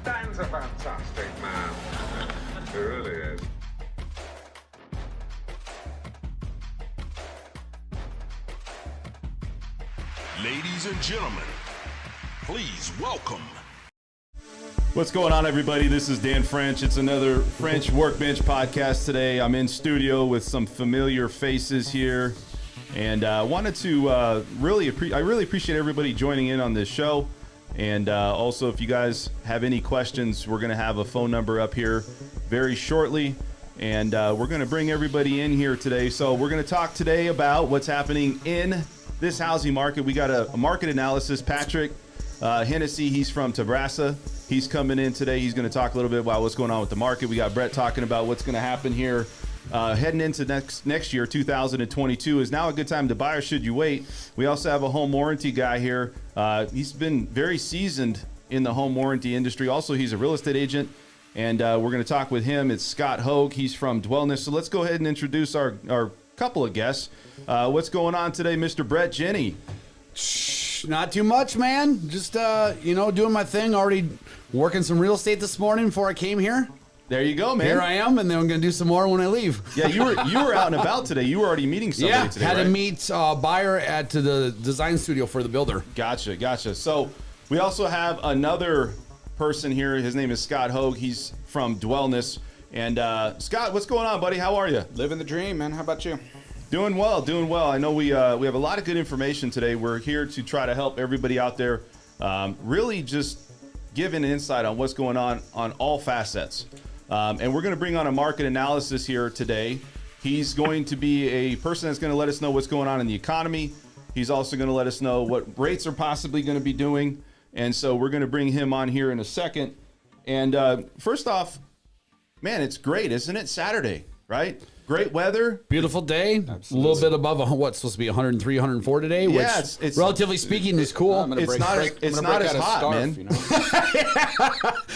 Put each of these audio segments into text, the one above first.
Dan's a fantastic man. He really is. Ladies and gentlemen, please welcome. What's going on, everybody? This is Dan French. It's another French Workbench podcast today. I'm in studio with some familiar faces here, and wanted to really appreciate everybody joining in on this show. And also, if you guys have any questions, we're going to have a phone number up here very shortly, and we're going to bring everybody in here today. So we're going to talk today about what's happening in this housing market. We got a market analysis. Patrick Hennessy, he's from Tabrasa. He's coming in today. He's going to talk a little bit about what's going on with the market. We got Brett talking about what's going to happen here heading into next year, 2022. Is now a good time to buy or should you wait? We also have a home warranty guy here. He's been very seasoned in the home warranty industry. Also, he's a real estate agent, and we're going to talk with him. It's Scott Hoag. He's from Dwellness. So let's go ahead and introduce our couple of guests. What's going on today, Mr. Brett Jenny? Not too much, man. Just, doing my thing. Already working some real estate this morning before I came here. There you go, man. Here I am, and then I'm going to do some more when I leave. Yeah, you were out and about today. You were already meeting somebody today, had right? to meet a buyer at the design studio for the builder. Gotcha. So we also have another person here. His name is Scott Hoag. He's from Dwellness. And Scott, what's going on, buddy? How are you? Living the dream, man. How about you? Doing well. I know we have a lot of good information today. We're here to try to help everybody out there, really just give an insight on what's going on all facets. And we're going to bring on a market analysis here today. He's going to be a person that's going to let us know what's going on in the economy. He's also going to let us know what rates are possibly going to be doing. And so we're going to bring him on here in a second. And first off, man, it's great, isn't it? Saturday, right? Great weather. Beautiful day. Absolutely. A little bit above what's supposed to be 103, 104 today, which, it's relatively speaking, is cool. It's not as hot, scarf, man. You know?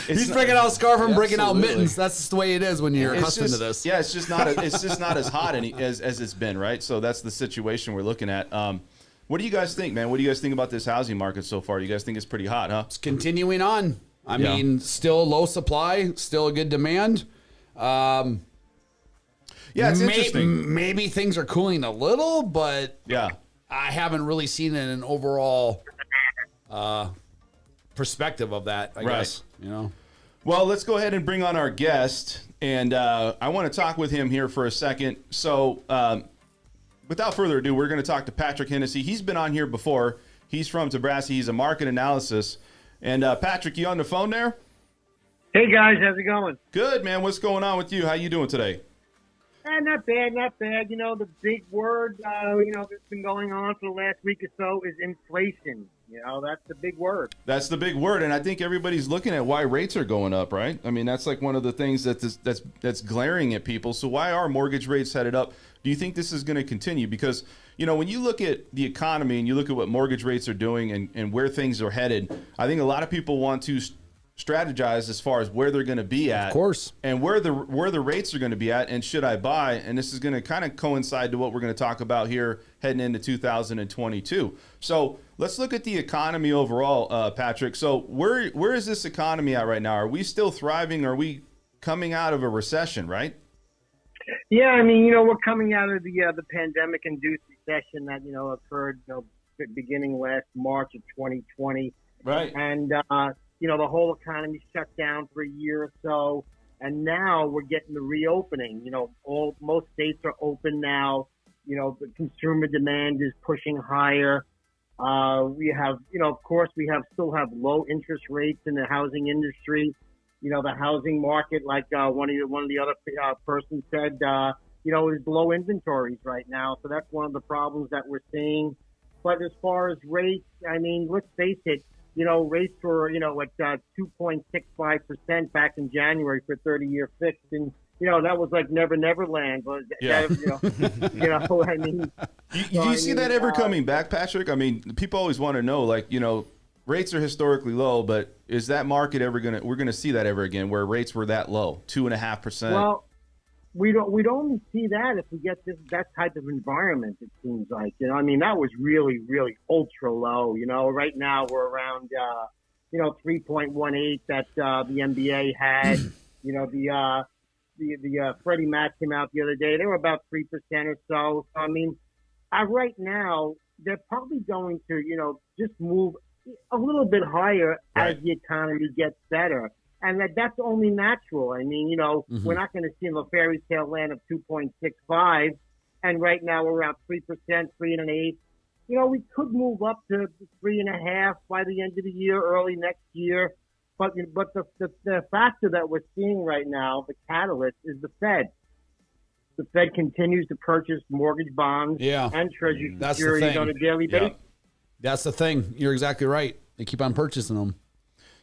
He's breaking out a scarf and breaking out mittens. That's just the way it is when you're accustomed to this. Yeah, it's just not as hot as it's been, right? So that's the situation we're looking at. What do you guys think, man? What do you guys think about this housing market so far? You guys think it's pretty hot, huh? It's continuing on. I mean, still low supply, still a good demand. Yeah, it's interesting. Maybe things are cooling a little, but yeah, I haven't really seen an overall perspective of that, I guess. Well, let's go ahead and bring on our guest, and I want to talk with him here for a second. So without further ado, we're going to talk to Patrick Hennessy. He's been on here before. He's from Tabrasa. He's a market analysis. And Patrick, you on the phone there? Hey, guys. How's it going? Good, man. What's going on with you? How you doing today? Not bad. The big word, that's been going on for the last week or so is inflation. That's the big word. That's the big word, and I think everybody's looking at why rates are going up, right? I mean, that's like one of the things that's glaring at people. So why are mortgage rates headed up? Do you think this is going to continue? Because, when you look at the economy and you look at what mortgage rates are doing and where things are headed, I think a lot of people want to strategize as far as where they're going to be at, of course, and where the rates are going to be at, and should I buy? And this is going to kind of coincide to what we're going to talk about here heading into 2022. So let's look at the economy overall, Patrick. So where is this economy at right now? Are we still thriving? Are we coming out of a recession? Right? Yeah, I mean, we're coming out of the pandemic-induced recession that occurred beginning last March of 2020, right? And the whole economy shut down for a year or so, and now we're getting the reopening. Most states are open now. The consumer demand is pushing higher. We have, of course, still have low interest rates in the housing industry. The housing market, like one of the other persons said, is low inventories right now. So that's one of the problems that we're seeing. But as far as rates, I mean, let's face it. Rates were, at 2.65% back in January for 30-year fixed. And, that was like never land. But, yeah. I mean. Do you see that ever coming back, Patrick? I mean, people always want to know, rates are historically low, but is that market ever we're going to see that ever again where rates were that low, 2.5%? Well, we'd only see that if we get that type of environment, it seems like. I mean, that was really, really ultra low. Right now we're around 3.18 that the NBA had. The Freddie Mac came out the other day. They were about 3% or so. So I mean, right now they're probably going to just move a little bit higher as the economy gets better. And that's only natural. I mean, we're not going to see a fairy tale land of 2.65. And right now we're around 3%, 3.125. We could move up to 3.5 by the end of the year, early next year. But the factor that we're seeing right now, the catalyst, is the Fed. The Fed continues to purchase mortgage bonds and treasury securities on a daily basis. That's the thing. You're exactly right. They keep on purchasing them.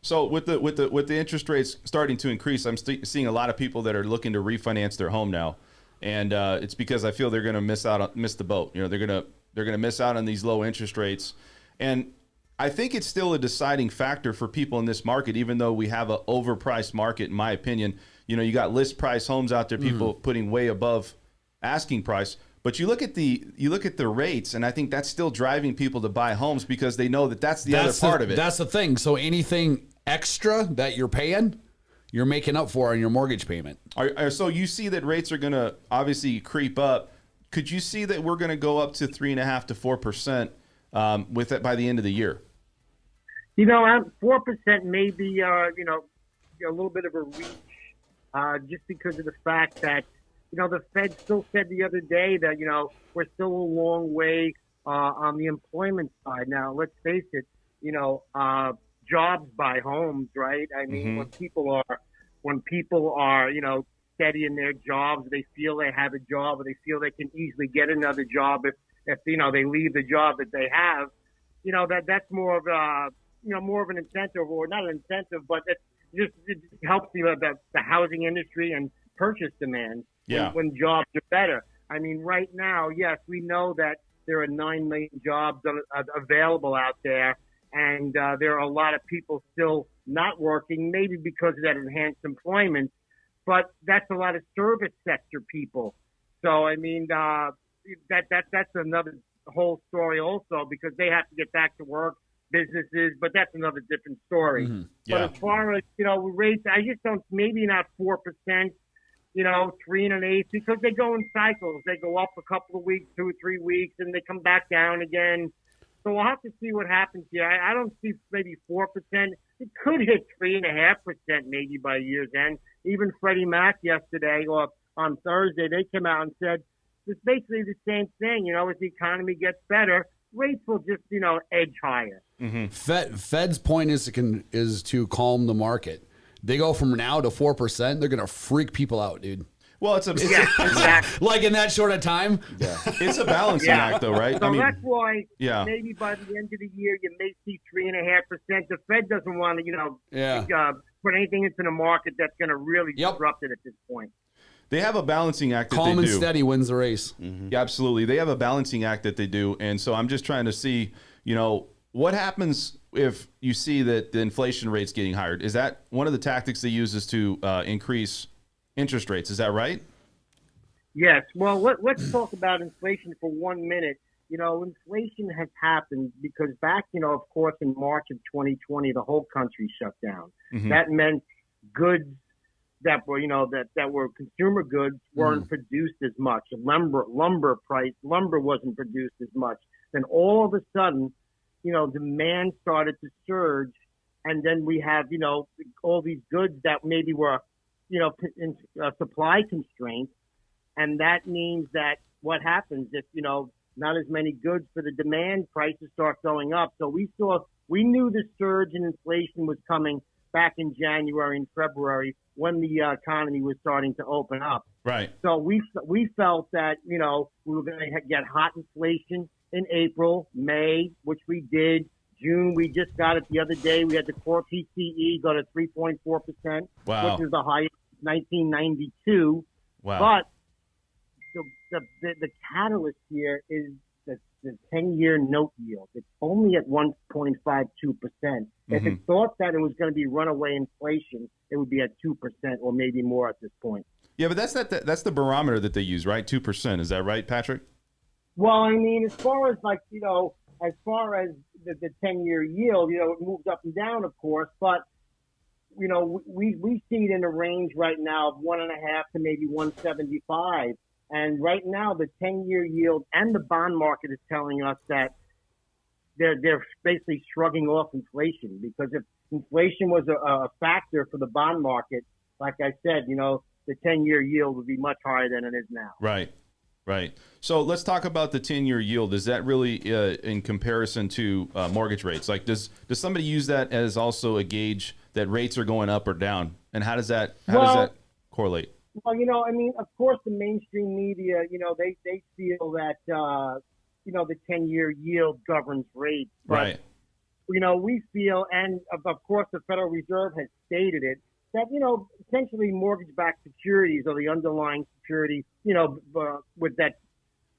So with the interest rates starting to increase, I'm seeing a lot of people that are looking to refinance their home now, and it's because I feel they're going to miss the boat. They're going to miss out on these low interest rates, and I think it's still a deciding factor for people in this market, even though we have an overpriced market, in my opinion. You got list price homes out there, people putting way above asking price. But you look at the rates, and I think that's still driving people to buy homes because they know that's the other part of it. That's the thing. So anything extra that you're paying, you're making up for on your mortgage payment. So you see that rates are going to obviously creep up. Could you see that we're going to go up to 3.5 to 4% with it by the end of the year? 4% may be a little bit of a reach, just because of the fact that the Fed still said the other day that we're still a long way on the employment side. Now let's face it, jobs buy homes, right? I mean, when people are steady in their jobs, they feel they have a job, or they feel they can easily get another job if they leave the job that they have. That's more of an incentive, or not an incentive, but it helps the housing industry and purchase demand when jobs are better. I mean, right now, yes, we know that there are 9 million jobs available out there, and there are a lot of people still not working, maybe because of that enhanced employment, but that's a lot of service sector people. So, I mean, that's another whole story also, because they have to get back to work, businesses, but that's another different story. But as far as, rates, I just don't, maybe not 4%, 3.125, because they go in cycles. They go up a couple of weeks, 2 or 3 weeks, and they come back down again. So we'll have to see what happens here. I don't see maybe 4%. It could hit 3.5% maybe by year's end. Even Freddie Mac yesterday, or on Thursday, they came out and said it's basically the same thing. As the economy gets better, rates will just, edge higher. Fed's point is to calm the market. They go from now to 4%. They're gonna freak people out, dude. Well, it's exactly. Like in that short of time. Yeah, it's a balancing act, though, right? So that's why maybe by the end of the year you may see 3.5%. The Fed doesn't want to, put anything into the market that's going to really disrupt it at this point. They have a balancing act that Calm they and do. steady wins the race. Yeah, absolutely. They have a balancing act that they do. And so I'm just trying to see, what happens if you see that the inflation rate's getting higher? Is that one of the tactics they use is to increase interest rates? Is that right? Yes. Well, let's talk about inflation for 1 minute. Inflation has happened because back, of course, in March of 2020, the whole country shut down. That meant goods that were, that were consumer goods weren't produced as much. Lumber wasn't produced as much. Then all of a sudden, demand started to surge, and then we have, all these goods that maybe were, in supply constraints, and that means that what happens if, not as many goods for the demand, prices start going up. So we knew the surge in inflation was coming back in January and February when the economy was starting to open up. Right. So we felt that, we were going to get hot inflation in April, May, which we did. June, we just got it the other day. We had the core PCE go to 3.4%, which is the highest since 1992. Wow. But the catalyst here is the 10-year note yield. It's only at 1.52%. If it thought that it was going to be runaway inflation, it would be at 2% or maybe more at this point. Yeah, but that's the barometer that they use, right? 2%. Is that right, Patrick? Well, I mean, as far as the 10-year yield, it moves up and down, of course, but we see it in a range right now of 1.5 to maybe 175. And right now, the 10-year yield and the bond market is telling us that they're basically shrugging off inflation, because if inflation was a factor for the bond market, like I said, the 10-year yield would be much higher than it is now. Right. Right. So let's talk about the 10-year yield. Is that really in comparison to mortgage rates? Like, does somebody use that as also a gauge that rates are going up or down? And how does that correlate? Well, of course, the mainstream media, they feel that, the 10-year yield governs rates. But, right. We feel, and of course, the Federal Reserve has stated it, that, essentially mortgage-backed securities or the underlying security, with that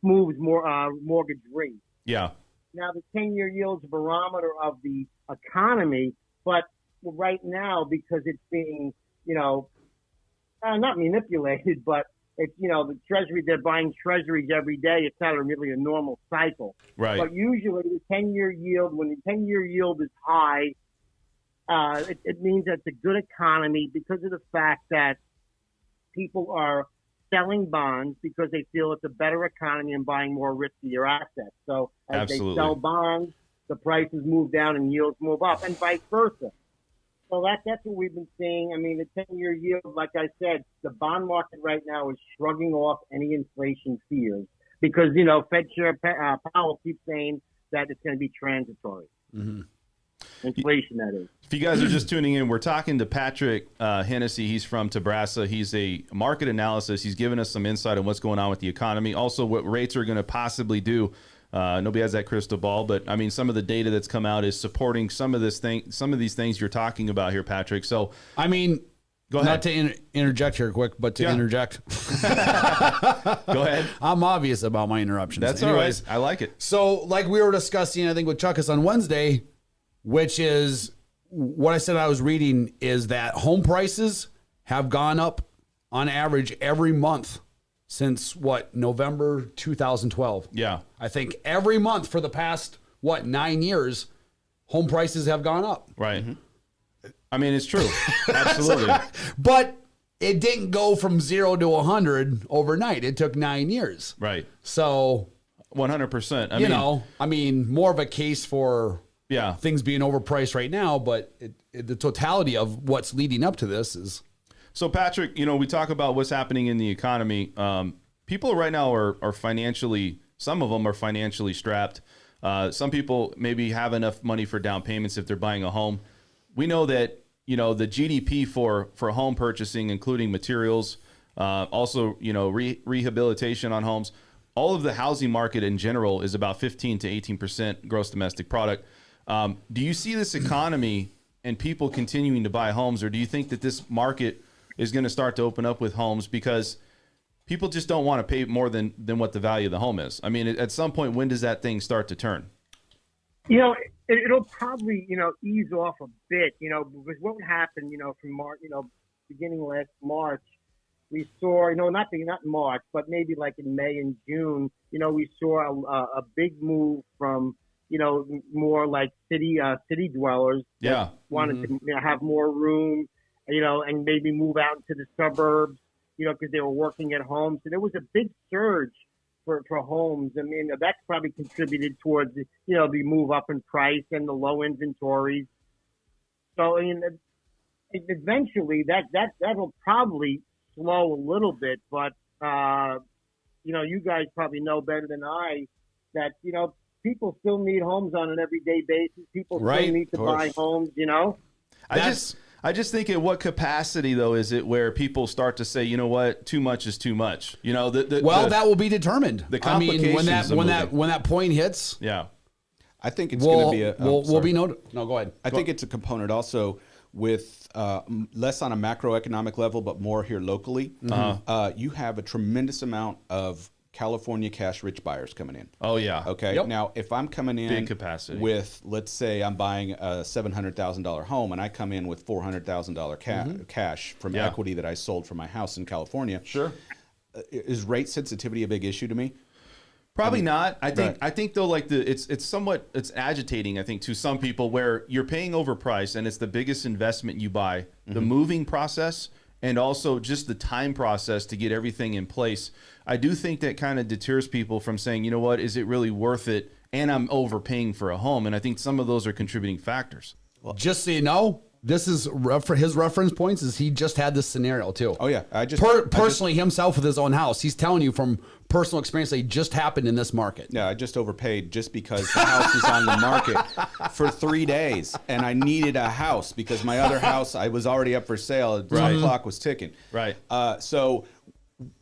moves more mortgage rates. Yeah. Now, the 10-year yield's a barometer of the economy, but right now, because it's being, not manipulated, but it's, the Treasury, they're buying Treasuries every day. It's not really a normal cycle. Right. But usually the 10-year yield, when the 10-year yield is high, it means that it's a good economy because of the fact that people are selling bonds because they feel it's a better economy and buying more riskier assets. So as Absolutely. they sell bonds, the prices move down and yields move up, and vice versa. So that's what we've been seeing. I mean, the 10-year yield, like I said, the bond market right now is shrugging off any inflation fears because, Fed Chair Powell keeps saying that it's going to be transitory. Mm-hmm. Inflation, that is. If you guys are just tuning in, we're talking to Patrick Hennessy. He's from Tabrasa. He's a market analysis. He's giving us some insight on what's going on with the economy. Also, what rates are going to possibly do. Nobody has that crystal ball, but I mean, some of the data that's come out is supporting some of these things you're talking about here, Patrick. So, I mean, go ahead. Not to interject here quick, but to interject. Go ahead. I'm obvious about my interruptions. That's Anyways, all right. I like it. So, like we were discussing, I think with Chuckus on Wednesday, which is what I said I was reading, is that home prices have gone up on average every month since November 2012. Yeah. I think every month for the past 9 years, home prices have gone up. Right. Mm-hmm. I mean, it's true. Absolutely. But it didn't go from 0 to 100 overnight. It took 9 years. Right. So 100%. I mean, more of a case for things being overpriced right now, but the totality of what's leading up to this is. So, Patrick, we talk about what's happening in the economy. People right now are financially, some of them are financially strapped. Some people maybe have enough money for down payments if they're buying a home. We know that, the GDP for home purchasing, including materials, also, rehabilitation on homes, all of the housing market in general is about 15 to 18% gross domestic product. Do you see this economy and people continuing to buy homes, or do you think that this market is going to start to open up with homes because people just don't want to pay more than what the value of the home is? I mean, at some point, when does that thing start to turn? It'll probably, ease off a bit, because what would happen, from March, beginning last March, we saw, not March, but maybe like in May and June, we saw a big move from, more like city dwellers that wanted to have more room, and maybe move out into the suburbs, because they were working at home. So there was a big surge for homes. I mean, that's probably contributed towards, the move up in price and the low inventories. So, I mean, eventually that'll probably slow a little bit, but, you guys probably know better than I that, people still need homes on an everyday basis. People still need to buy homes, I just think at what capacity, though, is it where people start to say, you know what, too much is too much? That will be determined. The complications when that point hits. Yeah. I think it's going to be a. We'll be no. Go ahead. I think it's a component also with less on a macroeconomic level, but more here locally. Mm-hmm. You have a tremendous amount of California cash-rich buyers coming in. Oh, yeah. Okay. Yep. Now, if I'm coming in big capacity with, let's say I'm buying a $700,000 home and I come in with $400,000 cash from equity that I sold for my house in California. Sure. Is rate sensitivity a big issue to me? Probably not. I think right. I think though, like it's agitating, I think, to some people where you're paying overpriced and it's the biggest investment you buy, the moving process and also just the time process to get everything in place. I do think that kind of deters people from saying, you know what, is it really worth it? And I'm overpaying for a home. And I think some of those are contributing factors. Just so you know, this is his reference points is he just had this scenario too. Oh yeah, Personally himself with his own house. He's telling you from personal experience that just happened in this market. Yeah, I just overpaid just because the house was on the market for 3 days, and I needed a house because my other house I was already up for sale. The clock was ticking. Right. So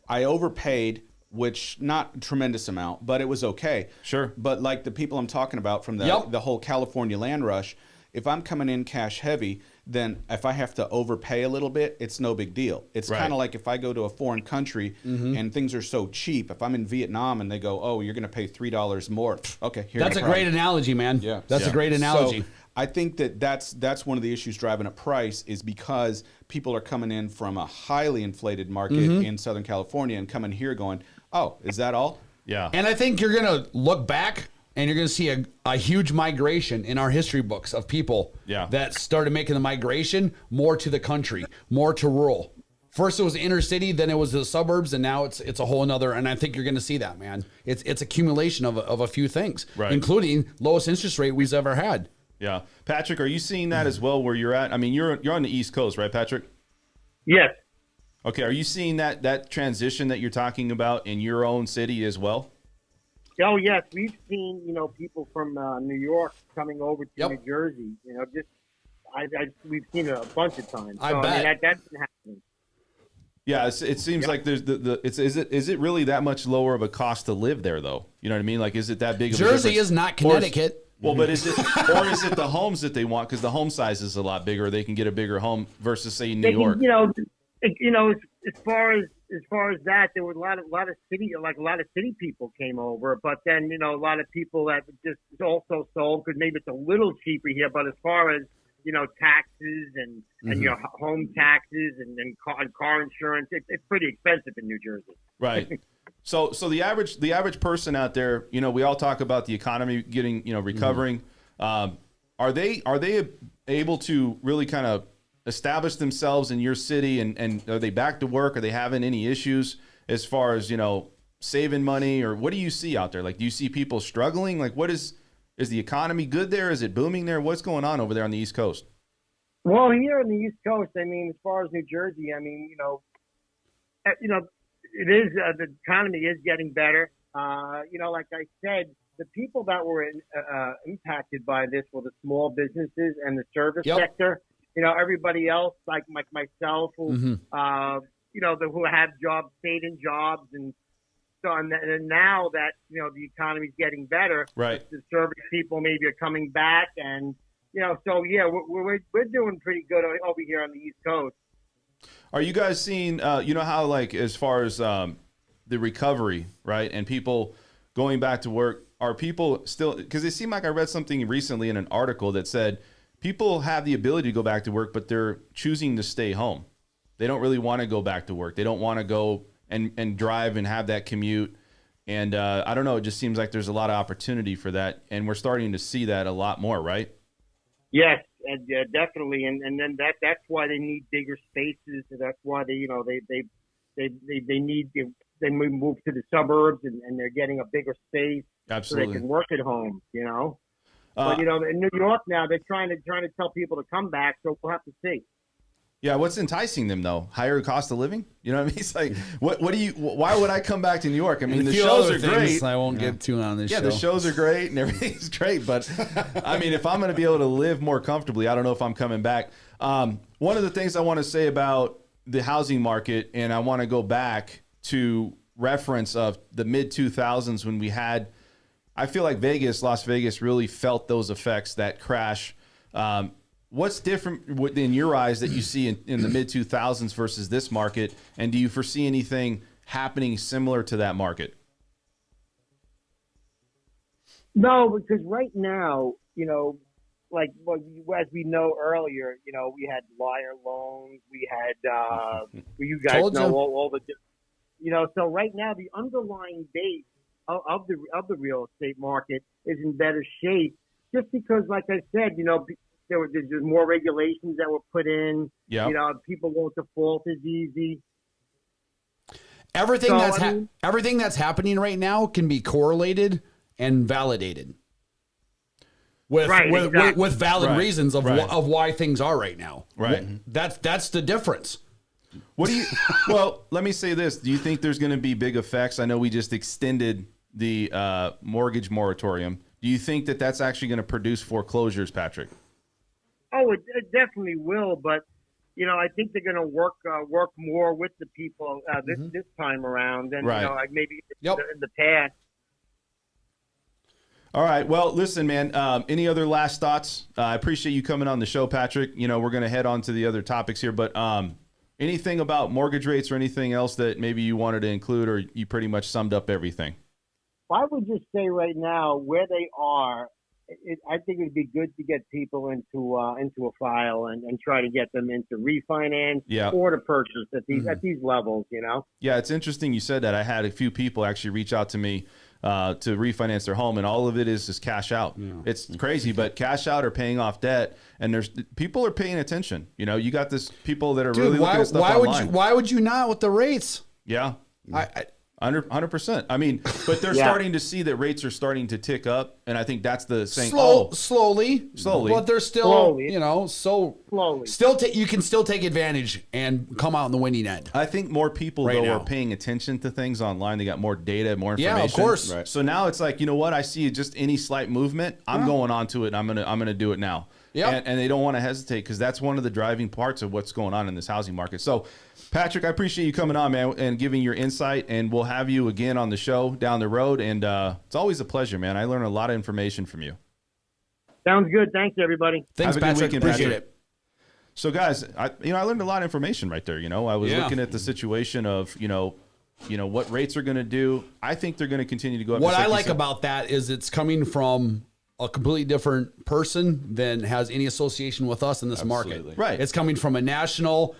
I overpaid, which not a tremendous amount, but it was okay. Sure. But like the people I'm talking about from the whole California land rush, if I'm coming in cash heavy, then if I have to overpay a little bit, it's no big deal. It's kind of like if I go to a foreign country and things are so cheap. If I'm in Vietnam and they go, oh, you're going to pay $3 more. Okay, here. That's a great analogy, man. Yeah. That's a great analogy. So I think that's one of the issues driving up price is because people are coming in from a highly inflated market in Southern California and coming here going, oh, is that all? Yeah. And I think you're going to look back and you're going to see a huge migration in our history books of people that started making the migration more to the country, more to rural. First it was the inner city, then it was the suburbs, and now it's a whole another. And I think you're going to see that, man. It's accumulation of a few things, including lowest interest rate we've ever had. Yeah. Patrick, are you seeing that as well where you're at? I mean, you're on the East Coast, right, Patrick? Yes. Okay. Are you seeing that transition that you're talking about in your own city as well? Oh yes, we've seen people from New York coming over to New Jersey. We've seen it a bunch of times. I bet. mean, that's been happening. Yeah, it seems like there's is it really that much lower of a cost to live there though? You know what I mean? Like, is it that big of a difference? Jersey is not Connecticut. But is it or is it the homes that they want because the home size is a lot bigger? They can get a bigger home versus say New York. As far as that, there were a lot of city people came over, but then a lot of people that just also sold because maybe it's a little cheaper here. But as far as taxes and your home taxes and car insurance, it's pretty expensive in New Jersey. Right. So the average person out there, we all talk about the economy getting recovering. Are they able to really kind of establish themselves in your city and are they back to work? Are they having any issues as far as, saving money or what do you see out there? Like, do you see people struggling? Like, what is the economy good there? Is it booming there? What's going on over there on the East Coast? Well, here on the East Coast, I mean, as far as New Jersey, I mean, it is, the economy is getting better. Like I said, the people that were impacted by this were the small businesses and the service sector. Everybody else, like myself, who, who have jobs, stayed in jobs. And so, and now that, the economy's getting better, right, the service people maybe are coming back. And, so, yeah, we're doing pretty good over here on the East Coast. Are you guys seeing, how, like, as far as the recovery, right, and people going back to work, are people still, because it seemed like I read something recently in an article that said, people have the ability to go back to work, but they're choosing to stay home. They don't really want to go back to work. They don't want to go and drive and have that commute. And I don't know, it just seems like there's a lot of opportunity for that. And we're starting to see that a lot more, right? Yes, and definitely. And then that's why they need bigger spaces. That's why they move to the suburbs and they're getting a bigger space. Absolutely. So they can work at home, But in New York now, they're trying to tell people to come back. So we'll have to see. Yeah, what's enticing them though? Higher cost of living? You know what I mean? It's like, why would I come back to New York? I mean, the shows are great. I won't get too on this show. Yeah, the shows are great and everything's great. But I mean, if I'm going to be able to live more comfortably, I don't know if I'm coming back. One of the things I want to say about the housing market, and I want to go back to reference of the mid 2000s when we had, I feel like Las Vegas really felt those effects, that crash. What's different in your eyes that you see in the mid 2000s versus this market? And do you foresee anything happening similar to that market? No, because right now, as we know earlier, we had liar loans, we had, you guys know all the, so right now the underlying base of the real estate market is in better shape, just because, like I said, there's more regulations that were put in. Yeah. People won't default as easy. Everything everything that's happening right now can be correlated and validated with valid reasons of why things are right now. Right. That's the difference. What do you? Well, let me say this: do you think there's going to be big effects? I know we just extended the mortgage moratorium. Do you think that that's actually going to produce foreclosures, Patrick? Oh, it definitely will, but I think they're going to work more with the people this time around than like maybe in the past. All right. Well, listen, man. Any other last thoughts? I appreciate you coming on the show, Patrick. We're going to head on to the other topics here, but anything about mortgage rates or anything else that maybe you wanted to include, or you pretty much summed up everything? Well, I would just say right now where they are. I think it'd be good to get people into a file and try to get them into refinance or to purchase at these levels. Yeah, it's interesting you said that. I had a few people actually reach out to me to refinance their home, and all of it is just cash out. Yeah. It's crazy, but cash out or paying off debt, and there's people are paying attention. You got this people that are really looking at stuff online. Why would you not with the rates? Yeah. 100%. I mean, but they're starting to see that rates are starting to tick up, and I think that's the saying. Slowly, but they're still, slowly. Still, you can still take advantage and come out on the winning end. I think more people are paying attention to things online. They got more data, more information. Yeah, of course. Right. So now it's like, what? I see just any slight movement, I'm going on to it. And I'm gonna do it now. Yeah, and they don't want to hesitate because that's one of the driving parts of what's going on in this housing market. So, Patrick, I appreciate you coming on, man, and giving your insight, and we'll have you again on the show down the road, and it's always a pleasure, man. I learn a lot of information from you. Sounds good. Thanks, everybody. Thanks, Patrick. Appreciate it. So, guys, I learned a lot of information right there. I was looking at the situation of, what rates are going to do. I think they're going to continue to go up. What I like about that is it's coming from a completely different person than has any association with us in this market. Right. It's coming from a national,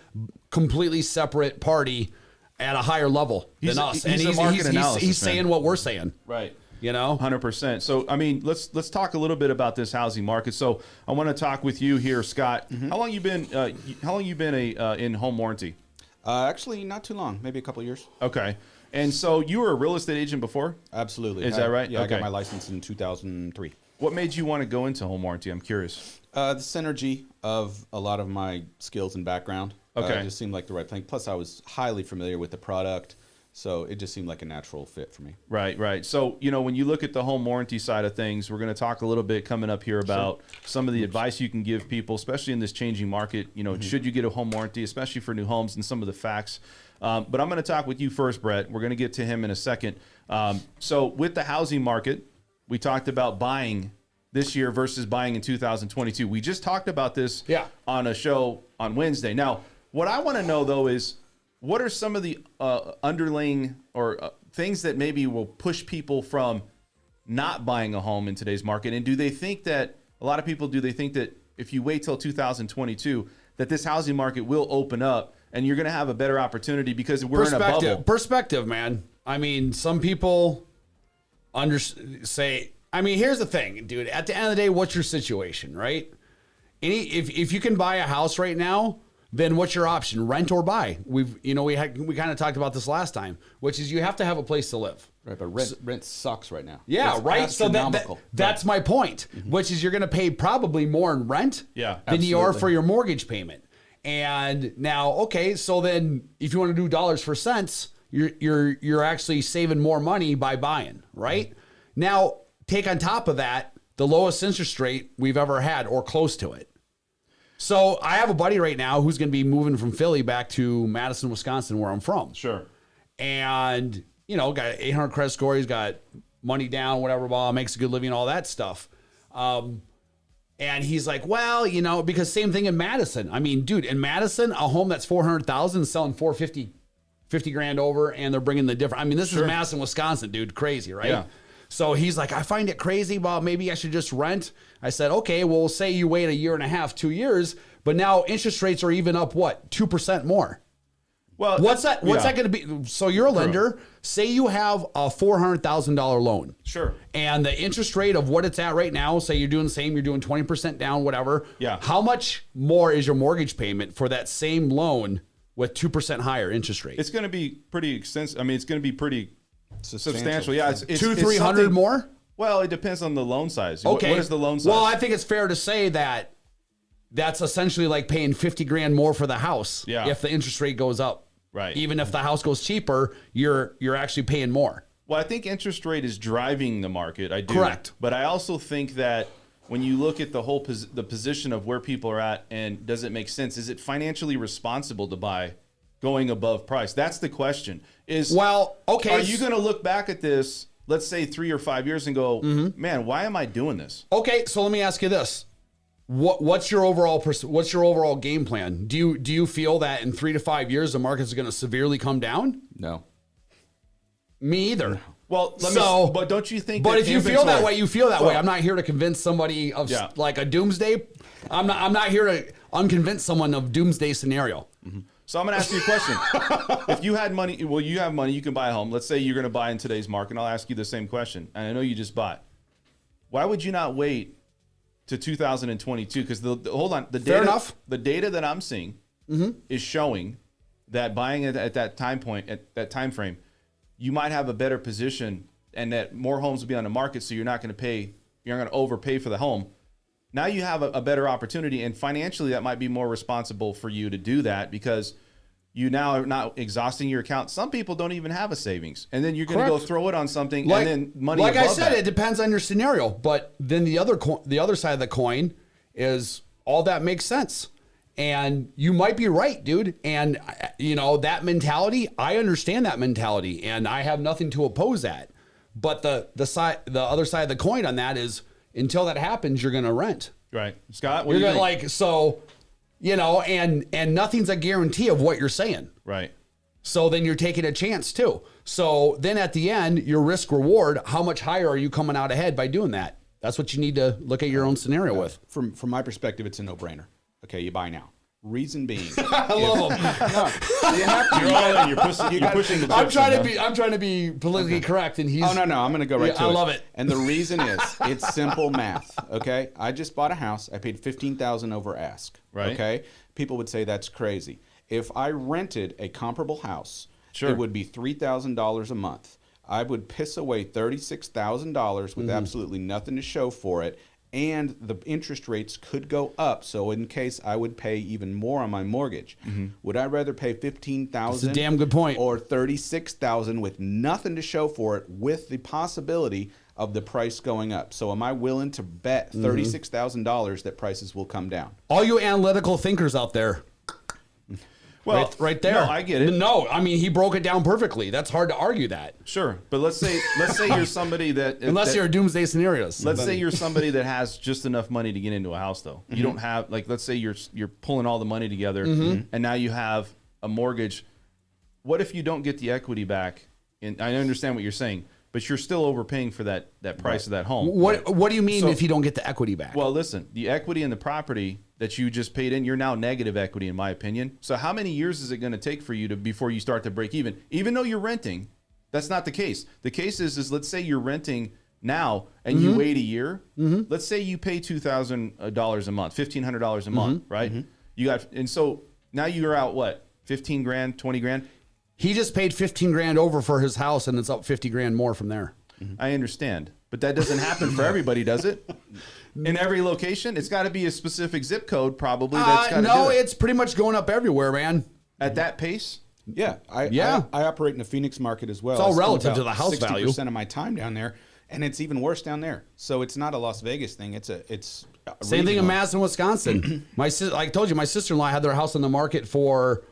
completely separate party at a higher level than us. He's saying what we're saying. Right. 100%. So, I mean, let's talk a little bit about this housing market. So, I want to talk with you here, Scott. Mm-hmm. How long you been in home warranty? Actually, not too long. Maybe a couple of years. Okay. And so you were a real estate agent before? Absolutely. Is that right? Yeah, okay. I got my license in 2003. What made you want to go into home warranty? I'm curious. The synergy of a lot of my skills and background. Okay. It just seemed like the right thing. Plus, I was highly familiar with the product, so it just seemed like a natural fit for me. Right. So, when you look at the home warranty side of things, we're going to talk a little bit coming up here about some of the advice you can give people, especially in this changing market. Should you get a home warranty, especially for new homes, and some of the facts. But I'm going to talk with you first, Brett. We're going to get to him in a second. So with the housing market, we talked about buying this year versus buying in 2022. We just talked about this on a show on Wednesday. Now, what I want to know, though, is what are some of the underlying or things that maybe will push people from not buying a home in today's market? And do they think that if you wait till 2022, that this housing market will open up and you're going to have a better opportunity because we're in a bubble? Perspective, man. I mean, some people say, here's the thing, dude. At the end of the day, what's your situation, right? If you can buy a house right now, then what's your option? Rent or buy? We kind of talked about this last time, which is you have to have a place to live. Right, but rent sucks right now. Yeah, it's right. So that's my point, which is you're going to pay probably more in rent than you are for your mortgage payment. And now, okay, so then if you want to do dollars for cents, you're actually saving more money by buying, right? Now, take on top of that the lowest interest rate we've ever had or close to it. So I have a buddy right now who's going to be moving from Philly back to Madison, Wisconsin, where I'm from. Sure. And, got 800 credit score. He's got money down, whatever, makes a good living, all that stuff. And he's like, well, because same thing in Madison. I mean, dude, in Madison, a home that's $400,000 is selling $450, $50,000 over, and they're bringing the different. I mean, this is Madison, Wisconsin, dude, crazy, right? Yeah. So he's like, I find it crazy. Well, maybe I should just rent. I said, okay, well, say you wait a year and a half, 2 years, but now interest rates are even up, 2% more. Well, what's that going to be? So you're a lender. Say you have a $400,000 loan. Sure. And the interest rate of what it's at right now, say you're doing the same, you're doing 20% down, whatever. Yeah. How much more is your mortgage payment for that same loan with 2% higher interest rate? It's going to be pretty extensive. I mean, it's going to be pretty substantial. Yeah. It's $200-300 something more? Well, it depends on the loan size. Okay. What is the loan size? Well, I think it's fair to say that that's essentially like paying $50,000 more for the house. Yeah. If the interest rate goes up. Right. Even if the house goes cheaper, you're actually paying more. Well, I think interest rate is driving the market. I do. Correct. But I also think that when you look at the whole the position of where people are at, and does it make sense? Is it financially responsible to buy going above price? That's the question. Are you going to look back at this, let's say 3 or 5 years, and go, man, why am I doing this? Okay, so let me ask you this. What's your overall game plan? Do you feel that in 3 to 5 years the market's going to severely come down? No. Me either. Well, but don't you think? But if you feel that way, you feel that way. Well, I'm not here to convince somebody of like a doomsday. I'm not here to unconvince someone of doomsday scenario. So I'm going to ask you a question. If you had money, you have money, you can buy a home. Let's say you're going to buy in today's market, and I'll ask you the same question. And I know you just bought. Why would you not wait to 2022? Because hold on, the data that I'm seeing is showing that buying it at that time point, at that time frame, you might have a better position, and that more homes will be on the market, so you're not going to overpay for the home. Now you have a better opportunity, and financially that might be more responsible for you to do that, because you now are not exhausting your account. Some people don't even have a savings, and then you're going to go throw it on something, and then money. Like I said, that. it depends on your scenario. But then the other side of the coin is all that makes sense, and you might be right, dude. And that mentality, I understand that mentality, and I have nothing to oppose that. But the other side of the coin on that is, until that happens, you're going to rent. Right. Scott, what do you think? And nothing's a guarantee of what you're saying. Right. So then you're taking a chance too. So then at the end, your risk reward, how much higher are you coming out ahead by doing that? That's what you need to look at your own scenario with. From my perspective, it's a no-brainer. Okay, you buy now. Reason being, I love them. You're pushing the. I'm trying to be politically correct, and he's. Oh no, I'm going to go right to it. I love it. And the reason is, it's simple math. Okay, I just bought a house. I paid $15,000 over ask. Right. Okay, people would say that's crazy. If I rented a comparable house, it would be $3,000 a month. I would piss away $36,000 with absolutely nothing to show for it. And the interest rates could go up, so in case I would pay even more on my mortgage. Would I rather pay $15,000? That's a damn good point. Or $36,000 with nothing to show for it, with the possibility of the price going up? So am I willing to bet $36,000 that prices will come down? All you analytical thinkers out there. Well, right there. No, I get it. No, I mean, he broke it down perfectly. That's hard to argue that. Sure, but let's say you're somebody that you're doomsday scenarios. Let's say you're somebody that has just enough money to get into a house, though. You don't have, like, let's say you're pulling all the money together, and now you have a mortgage. What if you don't get the equity back? And I understand what you're saying, but you're still overpaying for that price of that home. What do you mean if you don't get the equity back? Well, listen, the equity in the property that you just paid in, you're now negative equity, in my opinion. So how many years is it going to take for you before you start to break even? Even though you're renting, that's not the case. The case is let's say you're renting now and you wait a year. Let's say you pay $2,000 a month, $1,500 a month, right? And so now you're out what, 15 grand, 20 grand? He just paid 15 grand over for his house, and it's up 50 grand more from there. I understand, but that doesn't happen for everybody, does it? In every location, it's got to be a specific zip code, probably. That's got to do it. It's pretty much going up everywhere, man. At that pace. Yeah, I operate in the Phoenix market as well. It's all relative to the house value. 60% of my time down there, and it's even worse down there. So it's not a Las Vegas thing. It's same thing in Madison, Wisconsin. I told you, my sister-in-law had their house on the market for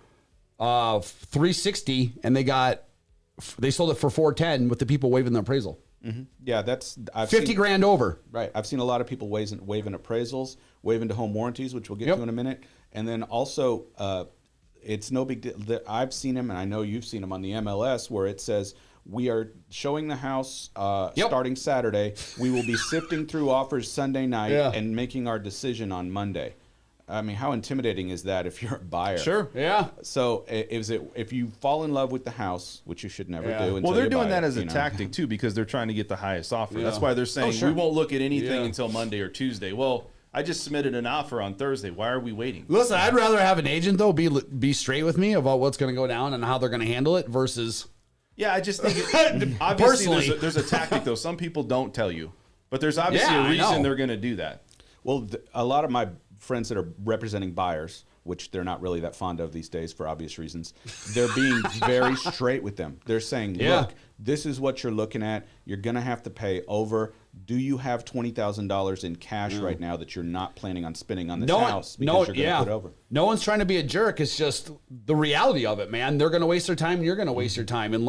$360, and they sold it for $410 with the people waiving the appraisal. Yeah, I've 50 grand over. Right. I've seen a lot of people waiving appraisals, waiving to home warranties, which we'll get to in a minute. And then also, it's no big deal. I've seen them, and I know you've seen them on the MLS, where it says, we are showing the house starting Saturday. We will be sifting through offers Sunday night and making our decision on Monday. I mean, how intimidating is that if you're a buyer? Sure. Yeah. So if you fall in love with the house, which you should never do. Well, they're doing that it, as a tactic too, because they're trying to get the highest offer. Yeah. That's why they're saying sure. we won't look at anything Yeah. until Monday or Tuesday. Well, I just submitted an offer on Thursday. Why are we waiting? Listen, I'd rather have an agent though be straight with me about what's going to go down and how they're going to handle it versus. Yeah, I just think obviously Personally. there's a tactic though. Some people don't tell you, but there's obviously Yeah, a I know. reason they're going to do that. Well, a lot of my friends that are representing buyers, which they're not really that fond of these days for obvious reasons, they're being very straight with them. They're saying, look, this is what you're looking at. You're going to have to pay over. Do you have $20,000 in cash right now that you're not planning on spending on this house because you're going to put over? No one's trying to be a jerk. It's just the reality of it, man. They're going to waste their time and you're going to waste your time and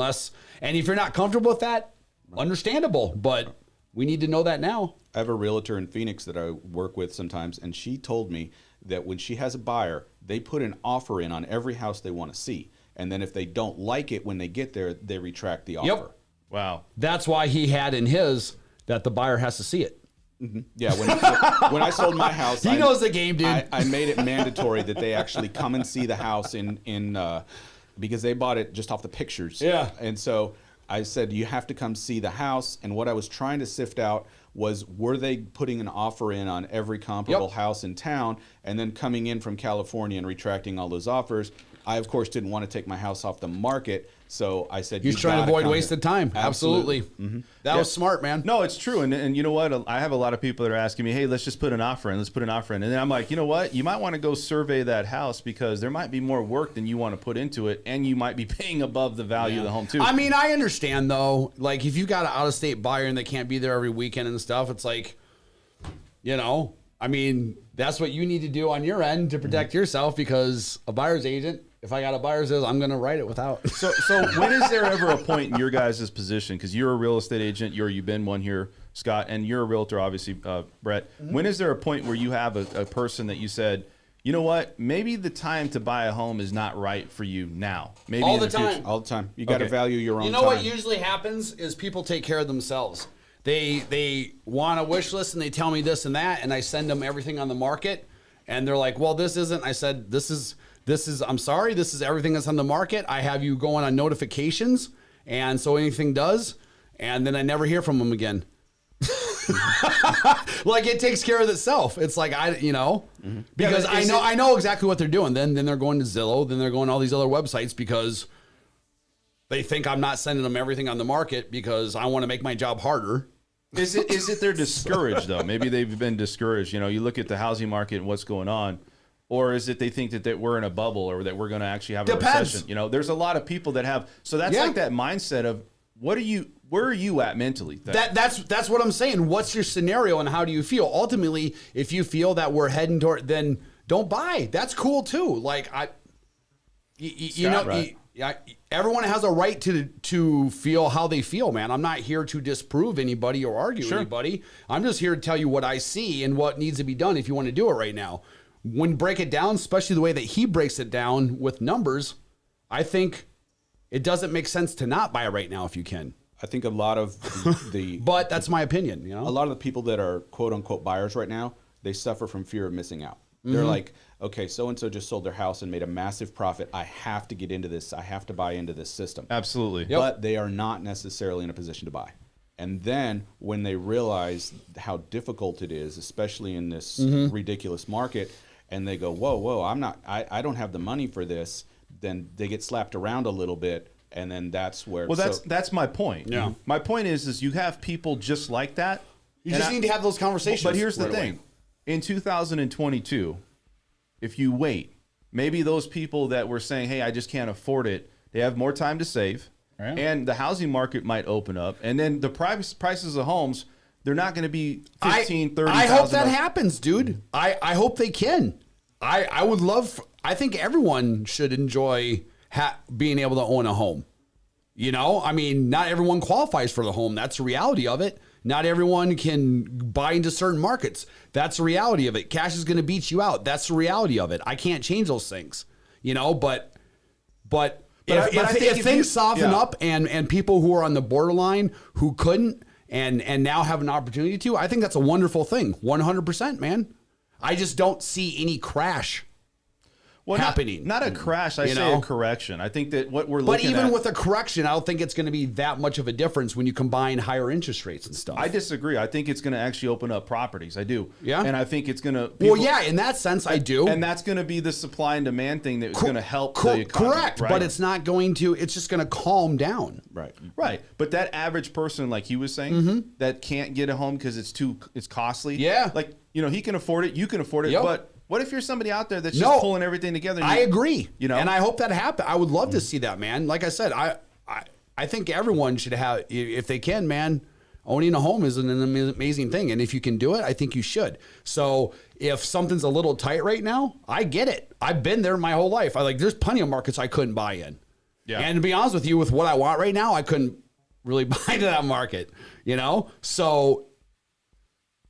if you're not comfortable with that, understandable, but we need to know that now. I have a realtor in Phoenix that I work with sometimes, and she told me that when she has a buyer, they put an offer in on every house they want to see. And then if they don't like it when they get there, they retract the offer. Yep. Wow. That's why he had in his that the buyer has to see it. Yeah, when I sold my house, He knows the game, dude. I made it mandatory that they actually come and see the house because they bought it just off the pictures. Yeah. And so I said, you have to come see the house. And what I was trying to sift out was, were they putting an offer in on every comparable house in town and then coming in from California and retracting all those offers? I, of course, didn't want to take my house off the market. So I said, He's trying to avoid wasted time. Absolutely. That was smart, man. No, it's true. And you know what? I have a lot of people that are asking me, hey, let's just put an offer in. Let's put an offer in. And then I'm like, you know what? You might want to go survey that house because there might be more work than you want to put into it. And you might be paying above the value of the home, too. I mean, I understand, though. Like, if you got an out-of-state buyer and they can't be there every weekend and stuff, it's like, I mean, that's what you need to do on your end to protect yourself because a buyer's agent, if I got a buyer's agent, I'm going to write it without. So when is there ever a point in your guys' position, because you're a real estate agent, you've been one here, Scott, and you're a realtor, obviously, Brett. When is there a point where you have a person that you said, you know what, maybe the time to buy a home is not right for you now? Maybe All in the future. time. All the time. You got to value your own time. You know what usually happens is people take care of themselves. They want a wish list and they tell me this and that, and I send them everything on the market, and they're like, well, this isn't. I said, this is, I'm sorry, this is everything that's on the market. I have you going on notifications, and so anything does, and then I never hear from them again. Like, it takes care of itself. It's like, because I know exactly what they're doing. Then they're going to Zillow, then they're going to all these other websites because they think I'm not sending them everything on the market because I want to make my job harder. Is it they're discouraged, though? Maybe they've been discouraged. You look at the housing market and what's going on. Or is it they think that we're in a bubble or that we're going to actually have a recession? There's a lot of people that have. So that's like that mindset of where are you at mentally? That's what I'm saying. What's your scenario and how do you feel? Ultimately, if you feel that we're heading toward, then don't buy. That's cool too. Like everyone has a right to feel how they feel, man. I'm not here to disprove anybody or argue anybody. I'm just here to tell you what I see and what needs to be done if you want to do it right now. When break it down, especially the way that he breaks it down with numbers, I think it doesn't make sense to not buy it right now if you can. I think a lot of the but that's my opinion. A lot of the people that are quote unquote buyers right now, they suffer from fear of missing out. They're like, okay, so-and-so just sold their house and made a massive profit. I have to get into this. I have to buy into this system. Absolutely. Yep. But they are not necessarily in a position to buy. And then when they realize how difficult it is, especially in this ridiculous market, and they go, whoa, I don't have the money for this, then they get slapped around a little bit. And then that's where. Well, that's my point. Yeah. My point is you have people just like that. You just need to have those conversations. But here's the thing. In 2022, if you wait, maybe those people that were saying, hey, I just can't afford it, they have more time to save. Right. And the housing market might open up. And then the prices of homes, they're not going to be $15,000, $30,000. I hope that happens, dude. I hope they can. I would love. I think everyone should enjoy being able to own a home. I mean, not everyone qualifies for the home. That's the reality of it. Not everyone can buy into certain markets. That's the reality of it. Cash is going to beat you out. That's the reality of it. I can't change those things, but if things soften up and people who are on the borderline who couldn't and now have an opportunity to, I think that's a wonderful thing. 100%, man. I just don't see any crash happening. Not a crash. I say a correction. I think that what we're looking at. But even with a correction, I don't think it's going to be that much of a difference when you combine higher interest rates and stuff. I disagree. I think it's going to actually open up properties. I do. Yeah. And I think it's going to. Well, yeah, in that sense, I do. And that's going to be the supply and demand thing that's going to help the economy. Correct. Right? But it's not going to, it's just going to calm down. Right. Right. But that average person, like he was saying, that can't get a home because it's costly. Yeah. Like, he can afford it. You can afford it. Yep. But what if you're somebody out there that's just pulling everything together? I agree. And I hope that happens. I would love to see that, man. Like I said, I think everyone should have, if they can, man, owning a home is an amazing thing. And if you can do it, I think you should. So if something's a little tight right now, I get it. I've been there my whole life. There's plenty of markets I couldn't buy in. Yeah. And to be honest with you, with what I want right now, I couldn't really buy into that market, So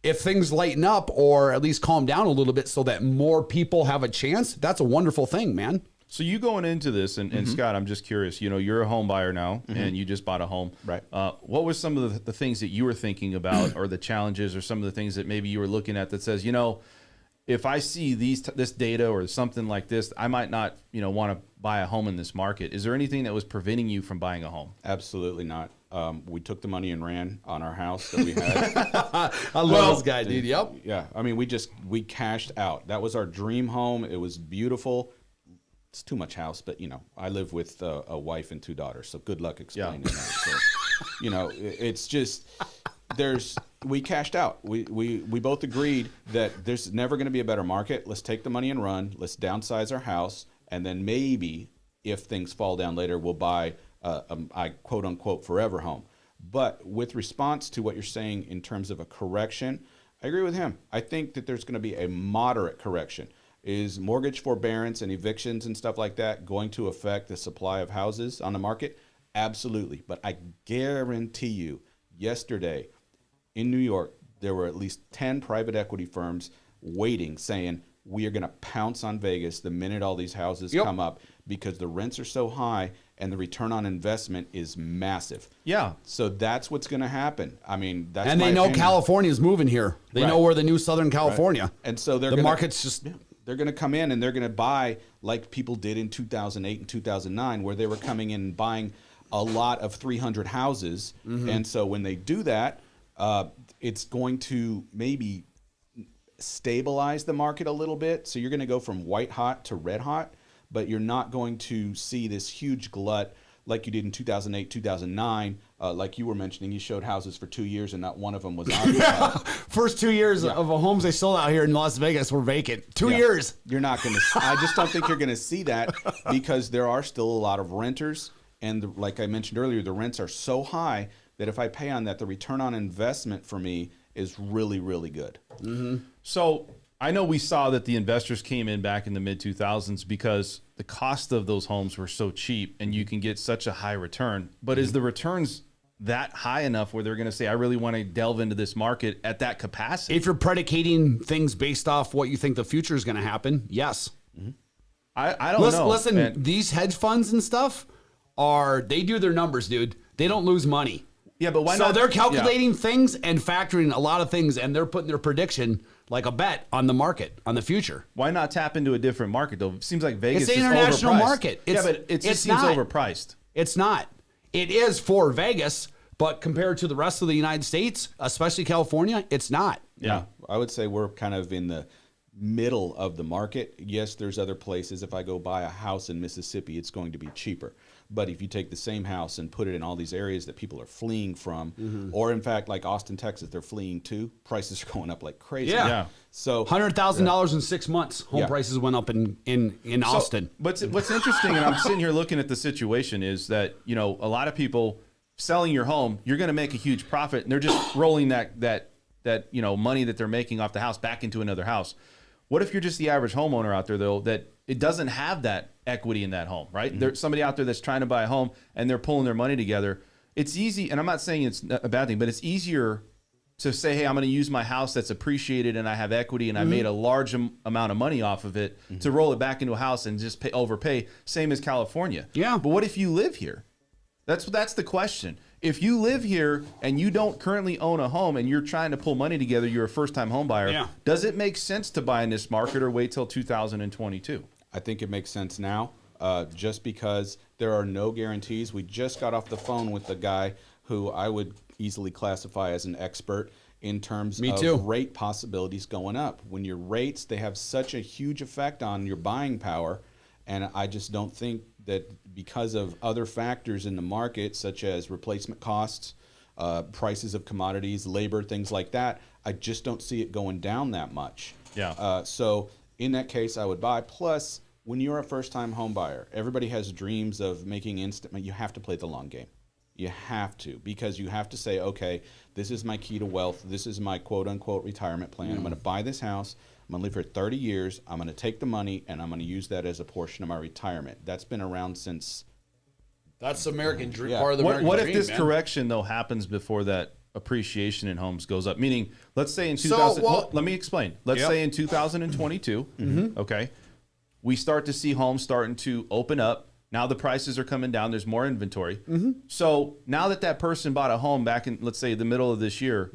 if things lighten up or at least calm down a little bit so that more people have a chance, that's a wonderful thing, man. So you going into this, and Scott, I'm just curious, you're a home buyer now, and you just bought a home. Right. What was some of the things that you were thinking about or the challenges or some of the things that maybe you were looking at that says, if I see this data or something like this, I might not, want to buy a home in this market. Is there anything that was preventing you from buying a home? Absolutely not. We took the money and ran on our house that we had. I love this guy, dude. Yep. Yeah. I mean, we cashed out. That was our dream home. It was beautiful. It's too much house, but I live with a wife and 2 daughters. So good luck explaining that. So, it's just, we cashed out. We both agreed that there's never going to be a better market. Let's take the money and run. Let's downsize our house. And then maybe if things fall down later, we'll buy I quote unquote forever home. But with response to what you're saying in terms of a correction, I agree with him. I think that there's going to be a moderate correction. Is mortgage forbearance and evictions and stuff like that going to affect the supply of houses on the market? Absolutely. But I guarantee you, yesterday in New York, there were at least 10 private equity firms waiting, saying, we are going to pounce on Vegas the minute all these houses come up because the rents are so high and the return on investment is massive. Yeah. So that's what's going to happen. I mean, that's and they know California's moving here. They know we're the new Southern California. Right. And so market's just... They're going to come in and they're going to buy like people did in 2008 and 2009, where they were coming in and buying a lot of 300 houses. And so when they do that, it's going to maybe stabilize the market a little bit. So you're going to go from white hot to red hot, but you're not going to see this huge glut like you did in 2008, 2009. Like you were mentioning, you showed houses for 2 years and not one of them was occupied. First 2 years of homes they sold out here in Las Vegas were vacant. 2 years. You're not going to, I just don't think you're going to see that because there are still a lot of renters. And like I mentioned earlier, the rents are so high that if I pay on that, the return on investment for me is really, really good. So I know we saw that the investors came in back in the mid 2000s because the cost of those homes were so cheap and you can get such a high return. But is the returns that high enough where they're going to say, I really want to delve into this market at that capacity? If you're predicating things based off what you think the future is going to happen, yes. I don't know. Listen, these hedge funds and stuff they do their numbers, dude. They don't lose money. Yeah, but why so not? So they're calculating things and factoring a lot of things, and they're putting their prediction like a bet on the market, on the future. Why not tap into a different market, though? It seems like Vegas is overpriced. It's an international market. But it just seems overpriced. It's not. It is for Vegas, but compared to the rest of the United States, especially California, it's not. Yeah. I would say we're kind of in the middle of the market. Yes, there's other places. If I go buy a house in Mississippi, it's going to be cheaper. But if you take the same house and put it in all these areas that people are fleeing from, or in fact, like Austin, Texas, they're fleeing to, prices are going up like crazy. Yeah. So $100,000 in 6 months, home prices went up in Austin. What's interesting, and I'm sitting here looking at the situation, is that a lot of people selling your home, you're going to make a huge profit, and they're just rolling that money that they're making off the house back into another house. What if you're just the average homeowner out there, though, that it doesn't have that equity in that home, right? There's somebody out there that's trying to buy a home and they're pulling their money together. It's easy, and I'm not saying it's a bad thing, but it's easier to say, hey, I'm going to use my house that's appreciated and I have equity and I made a large amount of money off of it to roll it back into a house and just overpay, same as California. Yeah. But what if you live here? That's the question. if you live here and you don't currently own a home and you're trying to pull money together, you're a first-time home buyer, does it make sense to buy in this market or wait till 2022? I think it makes sense now, just because there are no guarantees. We just got off the phone with the guy who I would easily classify as an expert in terms of rate possibilities going up. When your rates, they have such a huge effect on your buying power, and I just don't think that because of other factors in the market, such as replacement costs, prices of commodities, labor, things like that, I just don't see it going down that much. Yeah. So in that case, I would buy. Plus, when you're a first-time home buyer, everybody has dreams of making instant. You have to play the long game. You have to, because you have to say, okay, this is my key to wealth. This is my quote-unquote retirement plan. I'm going to buy this house. I'm going to live for 30 years. I'm going to take the money, and I'm going to use that as a portion of my retirement. That's been around since... That's American dream. Part of the American what dream, if this man. correction, though, happens before that appreciation in homes goes up? Meaning, let's say in 2000... let me explain. Let's say in 2022, okay, we start to see homes starting to open up. Now the prices are coming down. There's more inventory. So now that person bought a home back in, let's say, the middle of this year,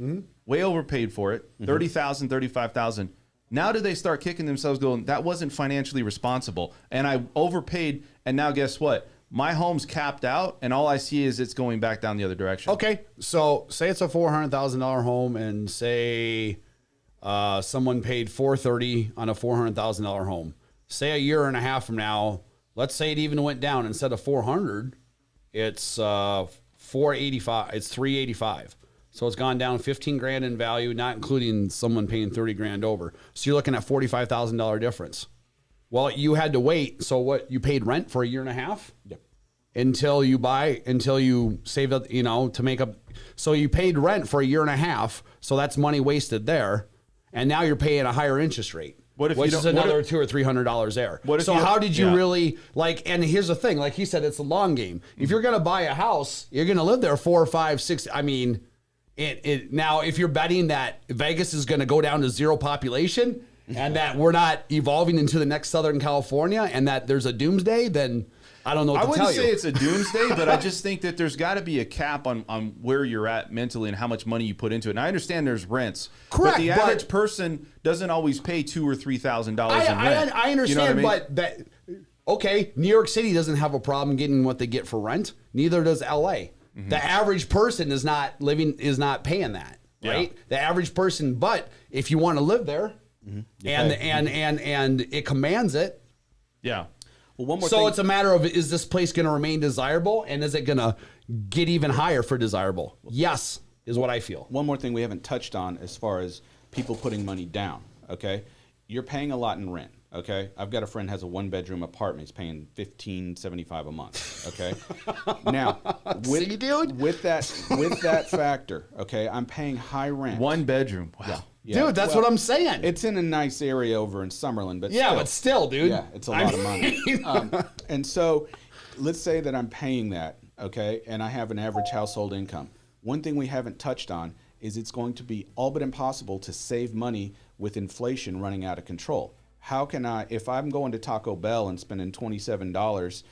way overpaid for it, $30,000, $35,000. Now do they start kicking themselves going, that wasn't financially responsible, and I overpaid, and now guess what? My home's capped out, and all I see is it's going back down the other direction. Okay, so say it's a $400,000 home, and say someone paid $430,000 on a $400,000 home. Say a year and a half from now, let's say it even went down. Instead of $400,000, it's $485,000. It's $385,000. So it's gone down $15,000 in value, not including someone paying $30,000 over. So you're looking at $45,000 difference. Well, you had to wait. So what? You paid rent for a year and a half? Yep. Until you save up, to make up. So you paid rent for a year and a half. So that's money wasted there. And now you're paying a higher interest rate. What if which you is don't- another $200 or $300 there? What if so you- how did you yeah. really and here's the thing, like he said, it's a long game. If you're going to buy a house, you're going to live there 4 or 5, 6. I mean, now if you're betting that Vegas is going to go down to zero population and that we're not evolving into the next Southern California and that there's a doomsday, then I don't know what I to tell wouldn't you. say it's a doomsday, but I just think that there's got to be a cap on where you're at mentally and how much money you put into it. And I understand there's rents, Correct, but the but- average person doesn't always pay $2,000 or $3,000 in rent. I understand, You know what I mean? but okay, New York City doesn't have a problem getting what they get for rent. Neither does LA. The average person is not paying that, right? Yeah. The average person, but if you want to live there, and it commands it. Yeah. Well, one more So thing. it's a matter of, is this place going to remain desirable, and is it going to get even higher for desirable? Yes, is what I feel. One more thing we haven't touched on as far as people putting money down, okay? You're paying a lot in rent, okay? I've got a friend who has a 1-bedroom apartment. He's paying $1,575 a month, okay? Now, See, dude? with that factor, okay, I'm paying high rent. 1 bedroom. Wow. Yeah. Dude, that's what I'm saying. It's in a nice area over in Summerlin, but yeah, but still, dude. yeah, it's a lot of money. And so let's say that I'm paying that, okay, and I have an average household income. One thing we haven't touched on is it's going to be all but impossible to save money with inflation running out of control. How can I, if I'm going to Taco Bell and spending $27,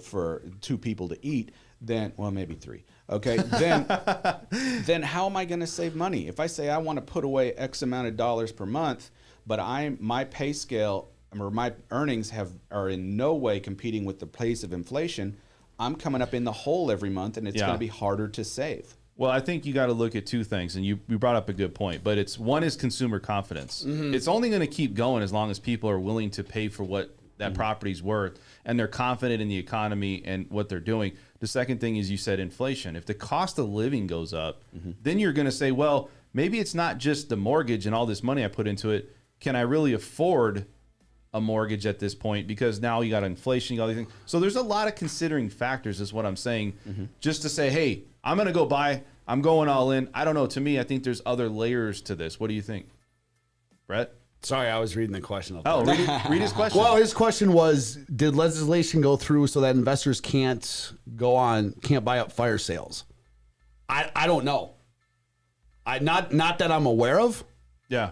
for 2 people to eat, then, well, maybe 3. Okay, then how am I going to save money? If I say I want to put away X amount of dollars per month, but my pay scale or my earnings are in no way competing with the pace of inflation, I'm coming up in the hole every month, and it's going to be harder to save. Well, I think you got to look at 2 things, and you brought up a good point, but one is consumer confidence. It's only going to keep going as long as people are willing to pay for what that property's worth, and they're confident in the economy and what they're doing. The second thing is, you said inflation. If the cost of living goes up, then you're going to say, well, maybe it's not just the mortgage and all this money I put into it. Can I really afford a mortgage at this point? Because now you got inflation, you got all these things. So there's a lot of considering factors, is what I'm saying. Just to say, hey, I'm going to go buy, I'm going all in. I don't know. To me, I think there's other layers to this. What do you think, Brett? Sorry, I was reading the question. Oh, read his question. Well, his question was, did legislation go through so that investors can't buy up fire sales? I don't know. Not that I'm aware of. Yeah.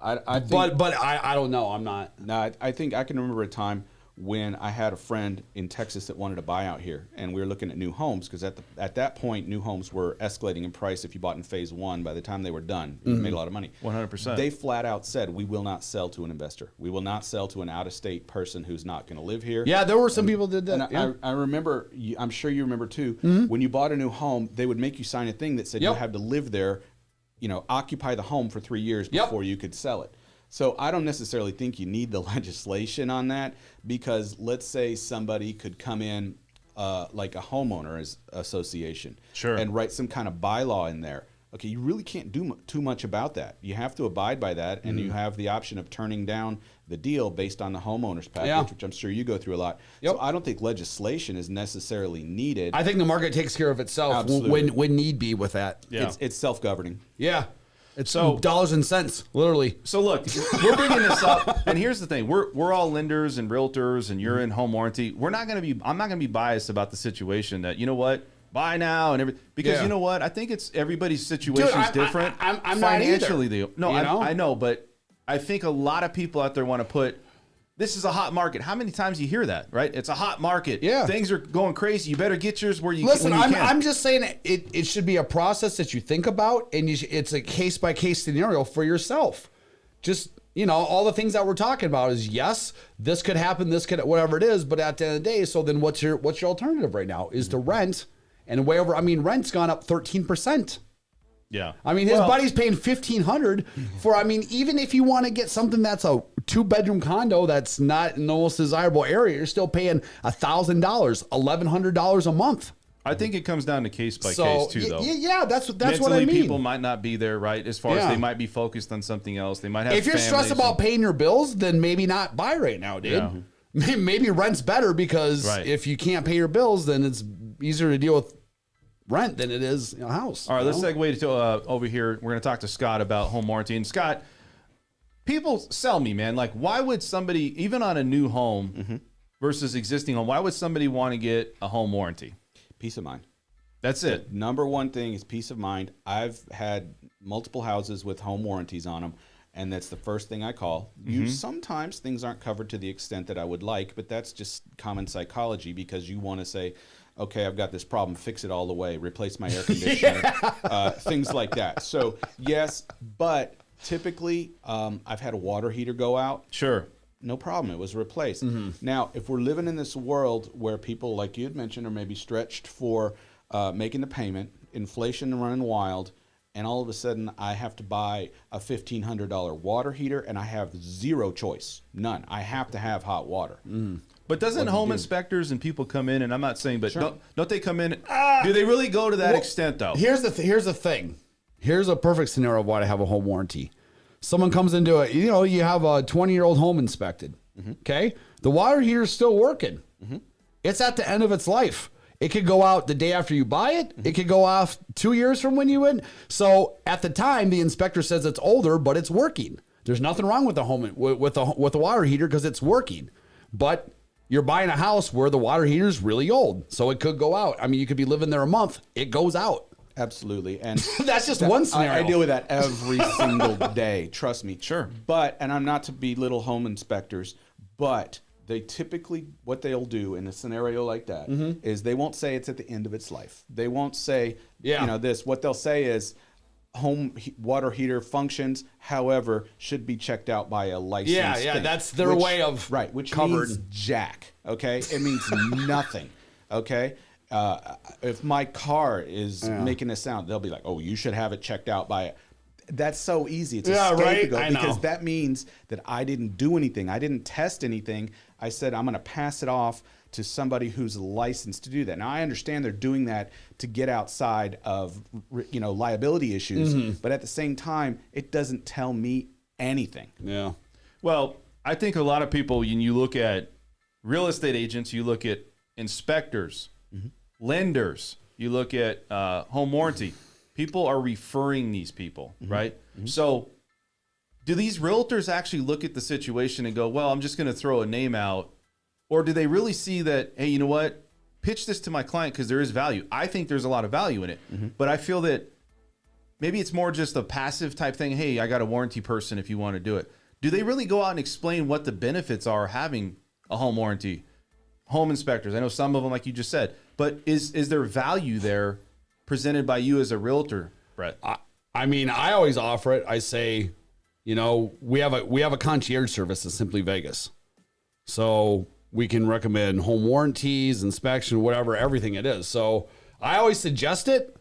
I think, But I don't know. I'm not. No, I think I can remember a time when I had a friend in Texas that wanted to buy out here, and we were looking at new homes because at that point, new homes were escalating in price. If you bought in phase one, by the time they were done, you made a lot of money. 100%. They flat out said, "We will not sell to an investor. We will not sell to an out-of-state person who's not going to live here." Yeah, there were some people that did that. And I remember, I'm sure you remember too, when you bought a new home, they would make you sign a thing that said you had to live there, occupy the home for 3 years before you could sell it. So I don't necessarily think you need the legislation on that, because let's say somebody could come in like a homeowners association and write some kind of bylaw in there. Okay, you really can't do too much about that. You have to abide by that, and you have the option of turning down the deal based on the homeowners package, which I'm sure you go through a lot. So I don't think legislation is necessarily needed. I think the market takes care of itself when need be with that. Yeah. It's self-governing. Yeah. It's dollars and cents, literally. So look, we're bringing this up, and here's the thing: we're all lenders and realtors, and you're in home warranty. I'm not going to be biased about the situation that, you know what, buy now and everything, because you know what, I think it's everybody's situation is different. I'm financially. not either. I know, but I think a lot of people out there want to put, this is a hot market. How many times you hear that, right? It's a hot market. Yeah. Things are going crazy. You better get yours where you Listen, when you can. I'm just saying it should be a process that you think about, and it's a case-by-case scenario for yourself. Just, all the things that we're talking about is, yes, this could happen, this could, whatever it is, but at the end of the day, so then what's your alternative right now is to rent, and way over, rent's gone up 13%. Yeah. His buddy's paying $1,500 for, even if you want to get something that's a 2-bedroom condo that's not in the most desirable area, you're still paying $1,000, $1,100 a month. I think it comes down to case by case too, though. Yeah, that's Mentally, what I mean. People might not be there, right? As far as they might be focused on something else. They might have. If you're stressed about paying your bills, then maybe not buy right now, dude. Yeah. Maybe rent's better, because if you can't pay your bills, then it's easier to deal with rent than it is a house. All right, let's segue to over here. We're going to talk to Scott about home warranty. And Scott, people sell me, man. Like, why would somebody, even on a new home versus existing home, why would somebody want to get a home warranty? Peace of mind. That's it. The number one thing is peace of mind. I've had multiple houses with home warranties on them, and that's the first thing I call. Sometimes things aren't covered to the extent that I would like, but that's just common psychology, because you want to say, okay, I've got this problem, fix it all the way, replace my air conditioner, things like that. So, yes, but typically I've had a water heater go out. Sure. No problem. It was replaced. Now, if we're living in this world where people, like you had mentioned, are maybe stretched for making the payment, inflation running wild, and all of a sudden I have to buy a $1,500 water heater, and I have zero choice. None. I have to have hot water. But doesn't home inspectors and people come in, and I'm not saying, but don't they come in? Do they really go to that extent, though? Here's the thing. Here's a perfect scenario of why to have a home warranty. Someone comes into it, you have a 20-year-old home inspected. Okay? The water heater is still working. It's at the end of its life. It could go out the day after you buy it. It could go off 2 years from when you went. So at the time, the inspector says it's older, but it's working. There's nothing wrong with the home with the water heater, because it's working. But you're buying a house where the water heater is really old, so it could go out. You could be living there a month. It goes out. Absolutely. And that's just one scenario. I deal with that every single day. Trust me. Sure. And I'm not to belittle home inspectors, but they typically, what they'll do in a scenario like that is they won't say it's at the end of its life. They won't say, this. What they'll say is, water heater functions, however, should be checked out by a licensed thing. That's their way of which covered. means jack. Okay, it means nothing. Okay, if my car is making a sound, they'll be like, "Oh, you should have it checked out by." That's so easy. It's a scapegoat, because that means that I didn't do anything. I didn't test anything. I said I'm going to pass it off to somebody who's licensed to do that. Now, I understand they're doing that to get outside of liability issues, but at the same time, it doesn't tell me anything. Yeah. Well, I think a lot of people, when you look at real estate agents, you look at inspectors, lenders, you look at home warranty. People are referring these people, right? So do these realtors actually look at the situation and go, well, I'm just going to throw a name out? Or do they really see that, hey, you know what? Pitch this to my client because there is value. I think there's a lot of value in it. But I feel that maybe it's more just a passive type thing. Hey, I got a warranty person if you want to do it. Do they really go out and explain what the benefits are having a home warranty. Home inspectors, I know some of them, like you just said, but is there value there presented by you as a realtor, Brett? I mean, I always offer it. I say, you know, we have a concierge service at Simply Vegas. So we can recommend home warranties, inspection, whatever, everything it is. So I always suggest it.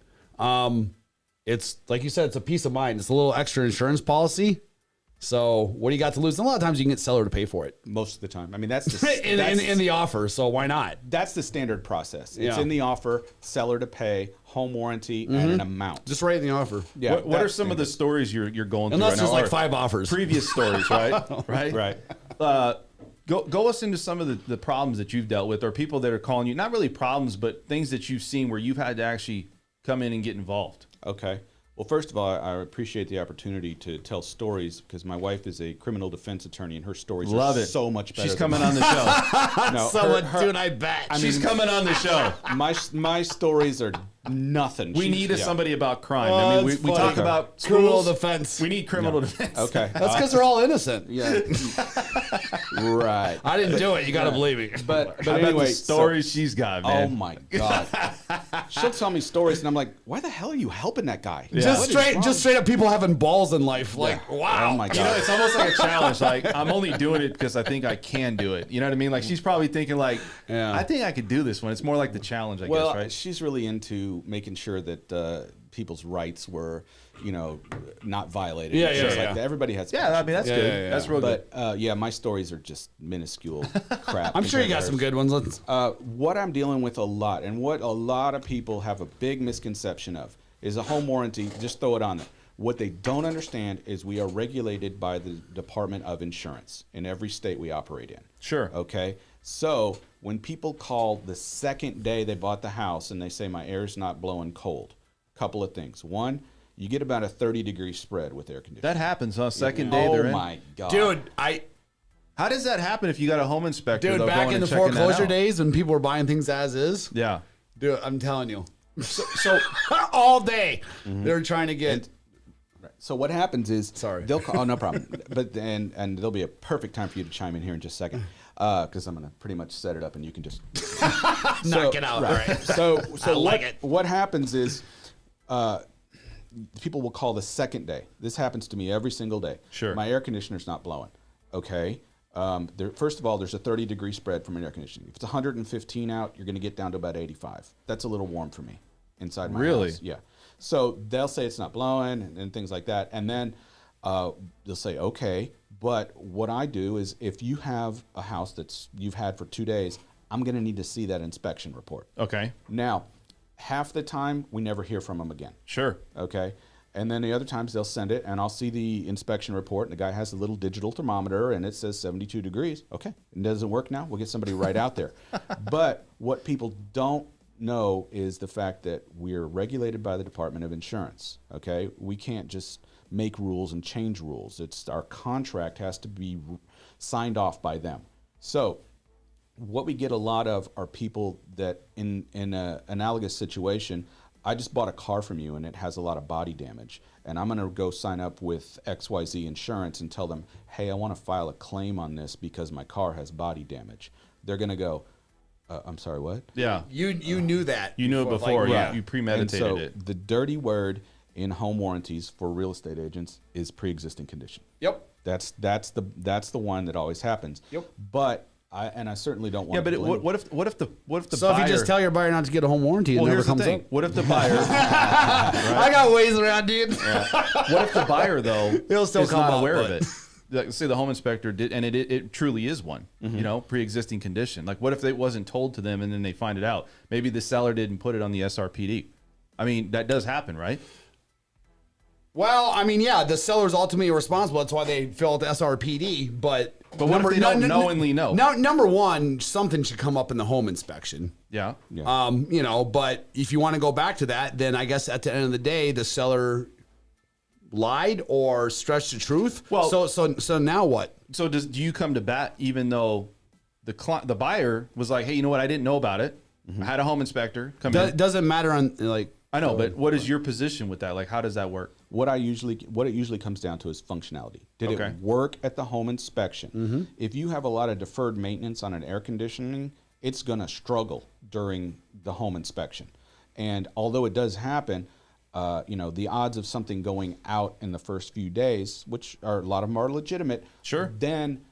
It's like you said, it's a peace of mind. It's a little extra insurance policy. So what do you got to lose? And a lot of times you can get seller to pay for it Most of the time. I mean, that's the in the offer. So why not? that's the standard process. It's Yeah. in the offer, seller to pay, home warranty, and an amount. Just right in the offer. Yeah. What are that's some of the standard. stories you're going through Unless right there's now? like Or 5 offers. previous stories, right? Right. Right. Go us into some of the problems that you've dealt with, or people that are calling you, not really problems, but things that you've seen where you've had to actually come in and get involved. Okay. Well, first of all, I appreciate the opportunity to tell stories because my wife is a criminal defense attorney, and her stories Love are it. so much better. She's than coming mine. on the show. No, Dude, I bet. She's coming on the show. my stories are nothing. We need yeah. somebody about crime. Oh, I mean, we that's talk funny. about Criminal schools. defense. We need criminal defense. Okay. That's because they're all innocent. Yeah. Right. I didn't do it. You got to believe me. But I bet anyway, the stories she's got, oh man. my god, she'll tell me stories, and I'm like, why the hell are you helping that guy? Just straight up people having balls in life. Like, Yeah. wow. Oh my god. You know, it's almost like a challenge. Like, I'm only doing it because I think I can do it. You know what I mean? Like, she's probably thinking, like, Yeah. I think I could do this one. It's more like the challenge, I Well, guess, right? she's really into making sure that people's rights were, not violated. Yeah, and yeah, things yeah. like that. Everybody has. Yeah, I mean, that's Yeah, good. yeah, yeah. That's real good. But yeah, my stories are just minuscule crap. I'm sure you compared got to some hers. good ones. Let's. What I'm dealing with a lot, and what a lot of people have a big misconception of, is a home warranty. Just throw it on there. What they don't understand is we are regulated by the Department of Insurance in every state we operate in. Sure. Okay. So when people call the second day they bought the house and they say my air's not blowing cold, couple of things. One, you get about a 30-degree spread with air conditioning. That happens, huh? Second day they're Oh in. my god, Dude, How does that happen if you got a home inspector? though, back going in and the checking that foreclosure out? days when people were buying things as is. Yeah. Dude, I'm telling you. So All day. They're trying to get. So what happens is, Sorry. they'll call. Oh, no problem. But then, and there'll be a perfect time for you to chime in here in just a second, because I'm going to pretty much set it up, and you can just Knock it out. Right. All right. So I like it. What happens is, people will call the second day. This happens to me every single day. Sure. My air conditioner's not blowing. Okay. First of all, there's a 30-degree spread from an air conditioning. If it's 115 out, you're going to get down to about 85. That's a little warm for me inside my Really? house. Yeah. So they'll say it's not blowing and things like that. And then they'll say, okay, but what I do is if you have a house you've had for 2 days, I'm going to need to see that inspection report. okay, Now, half the time, we never hear from them again. sure. Okay. And then the other times they'll send it and I'll see the inspection report and the guy has a little digital thermometer and it says 72 degrees. Okay. It doesn't work now. We'll get somebody right out there. But what people don't know is the fact that we're regulated by the Department of Insurance. Okay. We can't just make rules and change rules. It's our contract has to be signed off by them. So what we get a lot of are people that in an analogous situation, I just bought a car from you and it has a lot of body damage and I'm going to go sign up with XYZ Insurance and tell them, hey, I want to file a claim on this because my car has body damage. They're going to go, I'm sorry, what? Yeah. You knew that. You knew it before. Like, You premeditated And so it. the dirty word in home warranties for real estate agents is pre-existing condition. Yep. That's the one that always happens. Yep. But I certainly don't want Yeah, but to blame what if the So buyer? if you just tell your buyer not to get a home warranty, it well, never here's the comes thing. up. What if the buyer? I got ways around, dude. What if the buyer though He'll still is come not out, aware of but- it? Like, say the home inspector did, and it truly is one. You know, pre-existing condition. Like, what if it wasn't told to them and then they find it out? Maybe the seller didn't put it on the SRPD. I mean, that does happen, right? Well, I mean, yeah, the seller's ultimately responsible. That's why they fill out the SRPD. But what if they don't knowingly know? Now, number one, something should come up in the home inspection. Yeah. But if you want to go back to that, then I guess at the end of the day, the seller lied or stretched the truth. Well- so now what? So do you come to bat even though the buyer was like, hey, you know what? I didn't know about it. I had a home inspector come in. Doesn't matter on like. I know, but what is your position with that? Like, how does that work? What it usually comes down to is functionality. Did it work at the home inspection? If you have a lot of deferred maintenance on an air conditioning, it's going to struggle during the home inspection. And although it does happen, the odds of something going out in the first few days, which are a lot of them are legitimate, then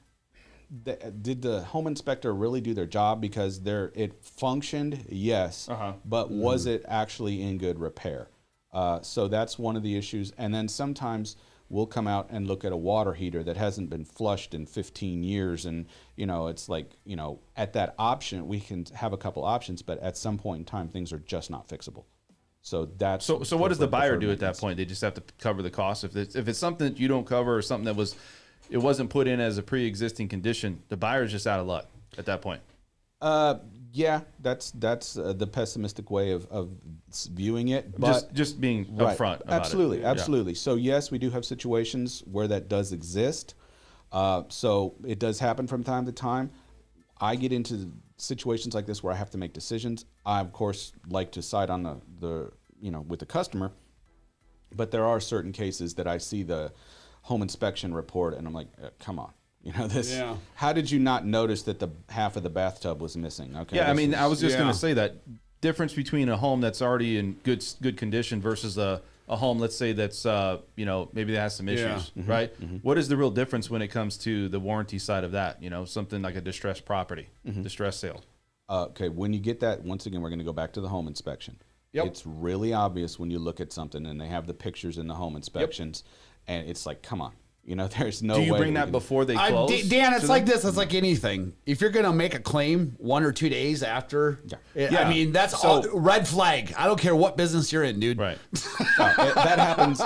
did the home inspector really do their job? Because it functioned, yes, but was it actually in good repair? So that's one of the issues. And then sometimes we'll come out and look at a water heater that hasn't been flushed in 15 years. And, it's like, at that option, we can have a couple options, but at some point in time, things are just not fixable. So that's so what does the buyer do at that point? They just have to cover the cost. If it's something that you don't cover or something that wasn't put in as a pre-existing condition, the buyer's just out of luck at that point. Yeah, that's the pessimistic way of viewing it. But just being upfront about absolutely, it. Absolutely. Yeah. So yes, we do have situations where that does exist. So it does happen from time to time. I get into situations like this where I have to make decisions. I of course like to side on the with the customer, but there are certain cases that I see the home inspection report and I'm like, come on. How did you not notice that the half of the bathtub was missing? Okay. Yeah, I was just going to say that difference between a home that's already in good condition versus a home, let's say that's maybe that has some issues, right? What is the real difference when it comes to the warranty side of that? Something like a distressed property, distressed sale. Okay, when you get that, once again, we're going to go back to the home inspection. Yep. It's really obvious when you look at something and they have the pictures in the home inspections, and it's like, come on. There's no way. Do you bring that before they close? Dan, it's like this. It's like anything. If you're going to make a claim 1 or 2 days after, that's all red flag. I don't care what business you're in, dude. Right. That happens,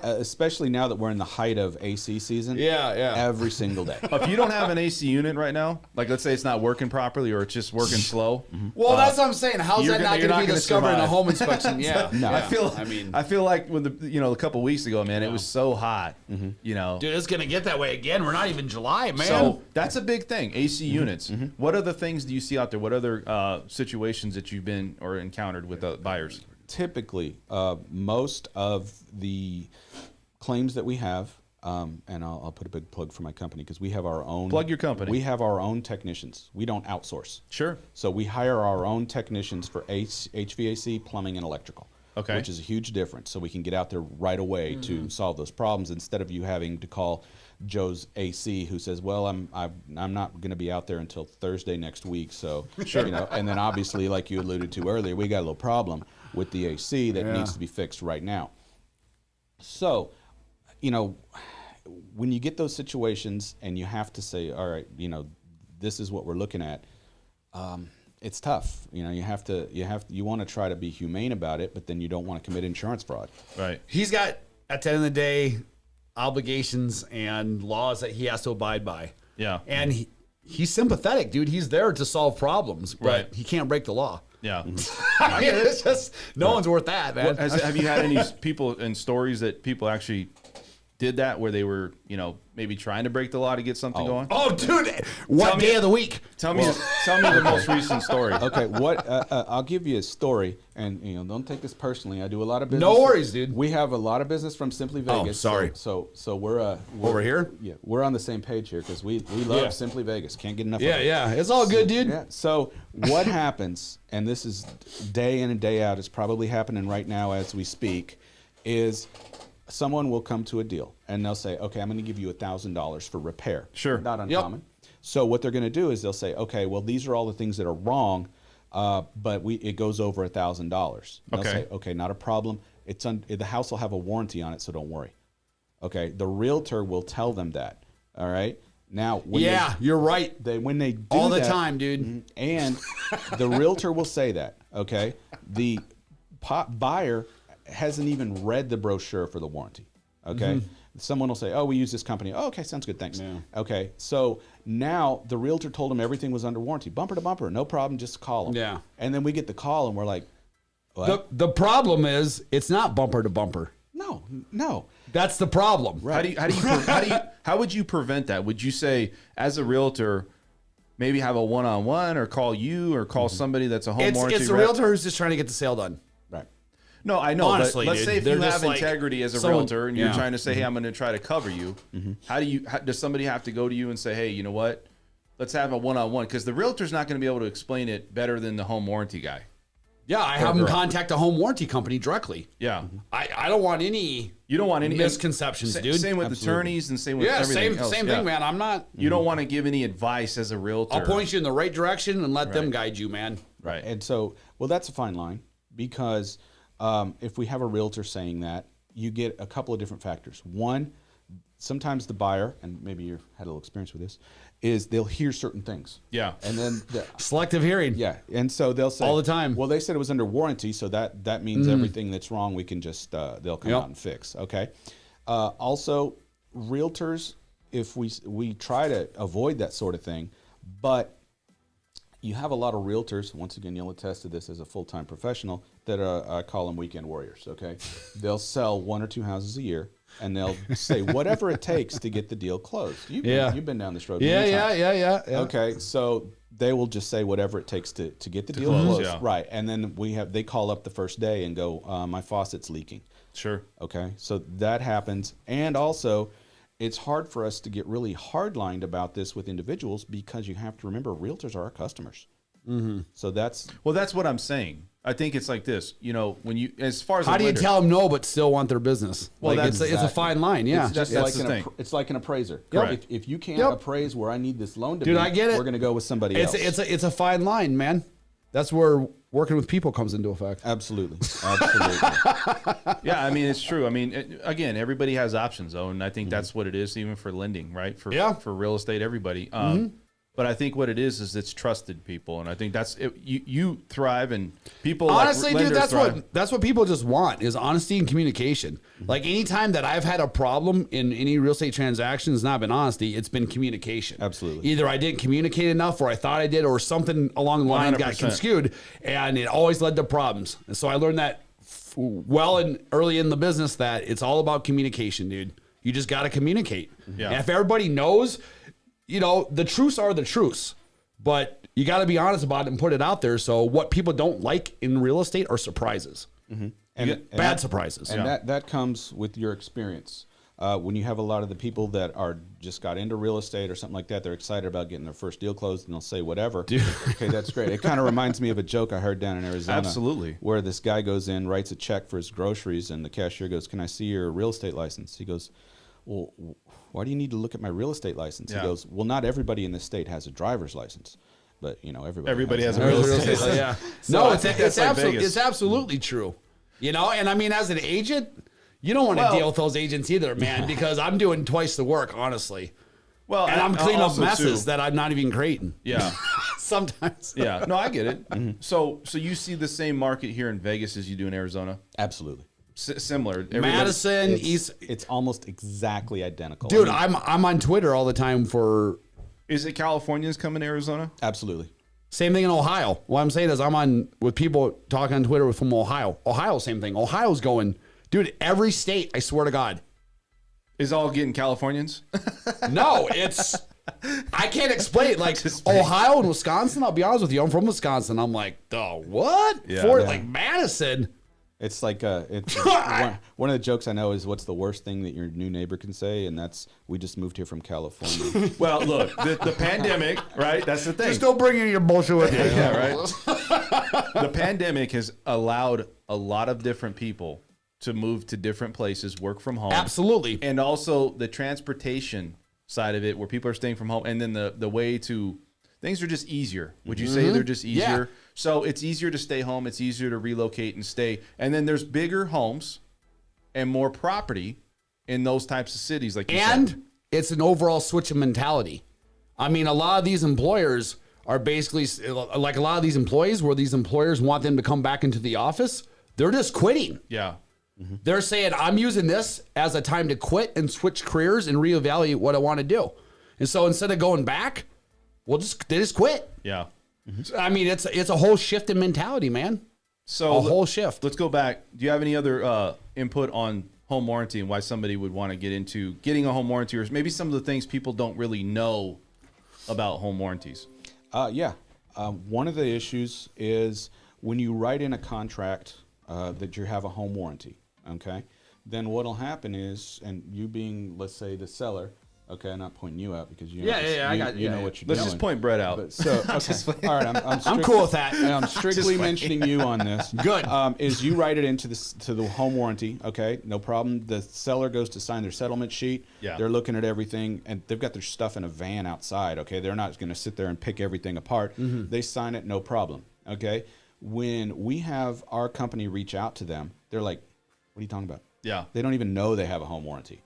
especially now that we're in the height of AC season. Yeah. Every single day. If you don't have an AC unit right now, like let's say it's not working properly or it's just working slow. Well, that's what I'm saying. How's that not going to be discovered in a home inspection? Yeah. No. I feel like when a couple weeks ago, man, it was so hot. Dude, it's going to get that way again. We're not even July, man. So that's a big thing, AC units. What other things do you see out there? What other situations that you've been or encountered with buyers? Typically, most of the claims that we have, and I'll put a big plug for my company because we have our own. Plug your company. We have our own technicians. We don't outsource. Sure. So we hire our own technicians for HVAC, plumbing, and electrical. Okay. Which is a huge difference. So we can get out there right away to solve those problems instead of you having to call Joe's AC who says, "Well, I'm not going to be out there until Thursday next week." So sure. And then obviously, like you alluded to earlier, we got a little problem with the AC that needs to be fixed right now. So, when you get those situations and you have to say, "All right, this is what we're looking at." It's tough. You want to try to be humane about it, but then you don't want to commit insurance fraud. Right. He's got, at the end of the day, obligations and laws that he has to abide by. Yeah. And he's sympathetic, dude. He's there to solve problems, but he can't break the law. Yeah. It's just, no one's worth that, man. Have you had any people and stories that people actually did that where they were, maybe trying to break the law to get something going? Oh, dude. What day of the week? Tell me the most recent story. Okay, I'll give you a story, and don't take this personally. I do a lot of business. No worries, dude. We have a lot of business from Simply Vegas. Oh, sorry. So we're over here. Yeah, we're on the same page here because we love Simply Vegas. Can't get enough. of it. Yeah. It's all good, dude. Yeah. So what happens, and this is day in and day out, it's probably happening right now as we speak, is someone will come to a deal and they'll say, okay, I'm going to give you $1,000 for repair. Sure. Not uncommon. Yep. So what they're going to do is they'll say, okay, well, these are all the things that are wrong, but it goes over $1,000. They'll say, okay, not a problem. The house will have a warranty on it, so don't worry. Okay. The realtor will tell them that. All right. Now, you're right. When they do all the that, time, dude. And the realtor will say that. Okay. The buyer hasn't even read the brochure for the warranty. Okay. Someone will say, oh, we use this company. Oh, okay. Sounds good. Thanks. Yeah. Okay. So now the realtor told him everything was under warranty, bumper to bumper. No problem. Just call them. Yeah. And then we get the call and we're like, what? The problem is it's not bumper to bumper. No. That's the problem. Right. How would you prevent that? Would you say as a realtor, maybe have a one-on-one or call you or call somebody that's a home warranty It's a realtor who's just trying to get the sale done. Right. No, I know. Honestly, but let's dude, say if they're you just have like integrity as a someone- realtor and you're yeah. trying to say, hey, I'm going to try to cover you. How does somebody have to go to you and say, hey, you know what? Let's have a one-on-one, because the realtor's not going to be able to explain it better than the home warranty guy. Yeah, I have them contact a home warranty company directly. Yeah. I don't want any. You don't want any misconceptions, dude. Same with attorneys and same with Yeah, everything else. same thing, man. I'm not. You don't want to give any advice as a realtor. I'll point you in the right direction and let them guide you, man. Right. And so, well, that's a fine line, because if we have a realtor saying that, you get a couple of different factors. One, sometimes the buyer, and maybe you've had a little experience with this, is they'll hear certain things. Yeah. And then Selective hearing. yeah, and so they'll say All the time. Well, they said it was under warranty, so that means everything that's wrong we can just they'll come Yep. out and fix. Okay. Also, realtors, if we try to avoid that sort of thing, but you have a lot of realtors. Once again, you'll attest to this as a full-time professional. That I call them weekend warriors. Okay, they'll sell 1 or 2 houses a year, and they'll say whatever it takes to get the deal closed. You've been down this road. many times. Yeah. Okay, so they will just say whatever it takes to get the deal close, closed. yeah. Right, and then they call up the first day and go, my faucet's leaking. Sure. Okay, so that happens. And also, it's hard for us to get really hard-lined about this with individuals, because you have to remember realtors are our customers. Mm-hmm. So that's what I'm saying. I think it's like this. You know, when you, as far as How a do you lender- tell them no, but still want their business? Well, Like, it's a fine line. Yeah. It's just That's like the thing. it's like an appraiser. Correct. If you can't Yep. appraise where I need this loan to Dude, be, I get it. we're going to go with somebody else. It's a fine line, man. That's where working with people comes into effect. Absolutely. Yeah, I mean, it's true. I mean, again, everybody has options, though, and I think that's what it is, even for lending, right? For real estate, everybody. But I think what it is it's trusted people, and I think that's it. You thrive, and people Honestly, like dude, lenders that's what people just want is honesty and communication. Like anytime that I've had a problem in any real estate transaction, it's not been honesty, it's been communication. Absolutely. Either I didn't communicate enough, or I thought I did, or something along the line got 100%. skewed, and it always led to problems. And so I learned that well and early in the business that it's all about communication, dude. You just got to communicate. Yeah. And if everybody knows, you know, the truths are the truths, but you got to be honest about it and put it out there. So what people don't like in real estate are surprises, bad surprises. And that comes with your experience. When you have a lot of the people that are just got into real estate or something like that, they're excited about getting their first deal closed, and they'll say whatever. Okay, that's great. It kind of reminds me of a joke I heard down in Arizona. Absolutely. Where this guy goes in, writes a check for his groceries, and the cashier goes, "Can I see your real estate license?" He goes, "Well, why do you need to look at my real estate license?" Yeah. He goes, "Well, not everybody in this state has a driver's license, but you know Everybody has a one." real estate license. Yeah. So No, I it's think that's like absolutely Vegas. it's absolutely true. You know, and I mean, as an agent, you don't want to deal with those agents either, man, because I'm doing twice the work, honestly. Well, And I'm cleaning up also, messes too, that I'm not even creating. Yeah. Sometimes. Yeah. No, I get it. So you see the same market here in Vegas as you do in Arizona? Absolutely. Similar. Everybody's- Madison, It's, East. it's almost exactly identical. Dude, I mean, I'm on Twitter all the time for Is it Californians coming to Arizona? absolutely. same thing in Ohio. What I'm saying is I'm on with people talking on Twitter from Ohio. Ohio, same thing. Ohio's going, dude, every state, I swear to God. Is all getting Californians? No, it's I can't explain it. Like Ohio and Wisconsin, I'll be honest with you. I'm from Wisconsin. I'm like, the what? Yeah. Like Madison. It's like it's one of the jokes I know is, what's the worst thing that your new neighbor can say, and that's, we just moved here from California. Well, look, the pandemic, right? That's the thing. Just don't bring in your bullshit with you. Yeah, right. The pandemic has allowed a lot of different people to move to different places, work from home. Absolutely. And also the transportation side of it, where people are staying from home, and then the way to, things are just easier. Would you say they're just easier? Yeah. So it's easier to stay home. It's easier to relocate and stay. And then there's bigger homes and more property in those types of cities, like you said. And it's an overall switch of mentality. I mean, a lot of these employers are basically like a lot of these employees where these employers want them to come back into the office. They're just quitting. Yeah. They're saying, I'm using this as a time to quit and switch careers and reevaluate what I want to do. And so instead of going back, they just quit. Yeah. I mean, it's a whole shift in mentality, man. So A whole shift. Let's go back. Do you have any other input on home warranty and why somebody would want to get into getting a home warranty, or maybe some of the things people don't really know about home warranties? Yeah. One of the issues is when you write in a contract that you have a home warranty, okay, then what'll happen is, and you being, let's say, the seller, okay, I'm not pointing you out because you know, I got you know what you're Let's doing. just point Brett out. But so, okay. All right, I'm cool with that. I'm strictly mentioning you on this. Good. Is you write it into to the home warranty, okay, no problem. The seller goes to sign their settlement sheet. Yeah. They're looking at everything, and they've got their stuff in a van outside, okay? They're not going to sit there and pick everything apart. They sign it, no problem, okay? When we have our company reach out to them, they're like, what are you talking about? Yeah. They don't even know they have a home warranty.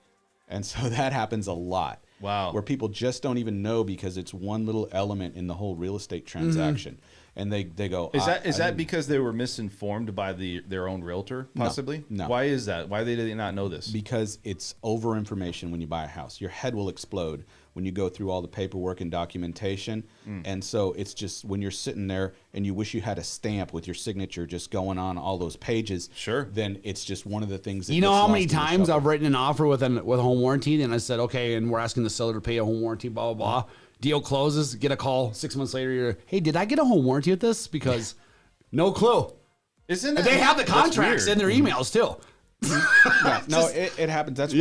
And so that happens a lot. Wow. Where people just don't even know because it's one little element in the whole real estate transaction. And they go, Is that because they were misinformed by their own realtor, possibly? No. Why is that? Why did they not know this? Because it's over information when you buy a house. Your head will explode when you go through all the paperwork and documentation. And so it's just when you're sitting there and you wish you had a stamp with your signature just going on all those pages. Sure. Then it's just one of the things that You know gets how lost many in the times shuffle. I've written an offer with a home warranty, and I said, okay, and we're asking the seller to pay a home warranty, blah, blah, blah. Deal closes, get a call 6 months later, you're, hey, did I get a home warranty with this? Because no clue. Isn't And they have the that's contracts weird. in their emails, too. Yeah, no, it happens. That's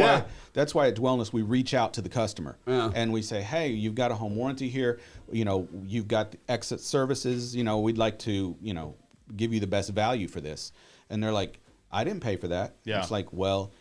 why at Wellness we reach out to the customer and we say, hey, you've got a home warranty here. You know, you've got exit services. You know, we'd like to, you know, give you the best value for this. And they're like, I didn't pay for that. Yeah. It's like, well,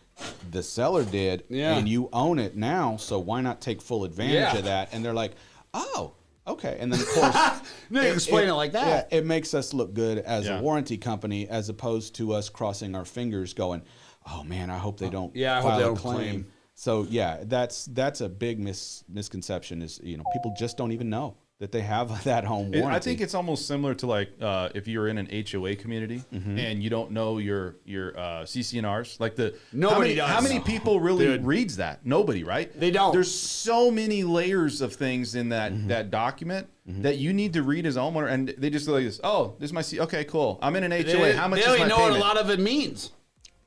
the seller did, Yeah. and you own it now, so why not take full advantage Yeah. of that? And they're like, oh, okay. And then of course, They explain it like that. Yeah, it makes us look good as Yeah. a warranty company, as opposed to us crossing our fingers, going, "Oh man, I hope they don't Yeah, I hope file they a don't claim." claim. So yeah, that's a big misconception. Is, you know, people just don't even know that they have that home warranty. I think it's almost similar to like if you're in an HOA community and you don't know your CCNRs. Like Nobody does. How many people really reads that? Nobody, right? They don't. There's so many layers of things in that document that you need to read as a homeowner, and they just go like this. Oh, this is my okay, cool. I'm in an HOA. How much they is don't my even know payment? what a lot of it means.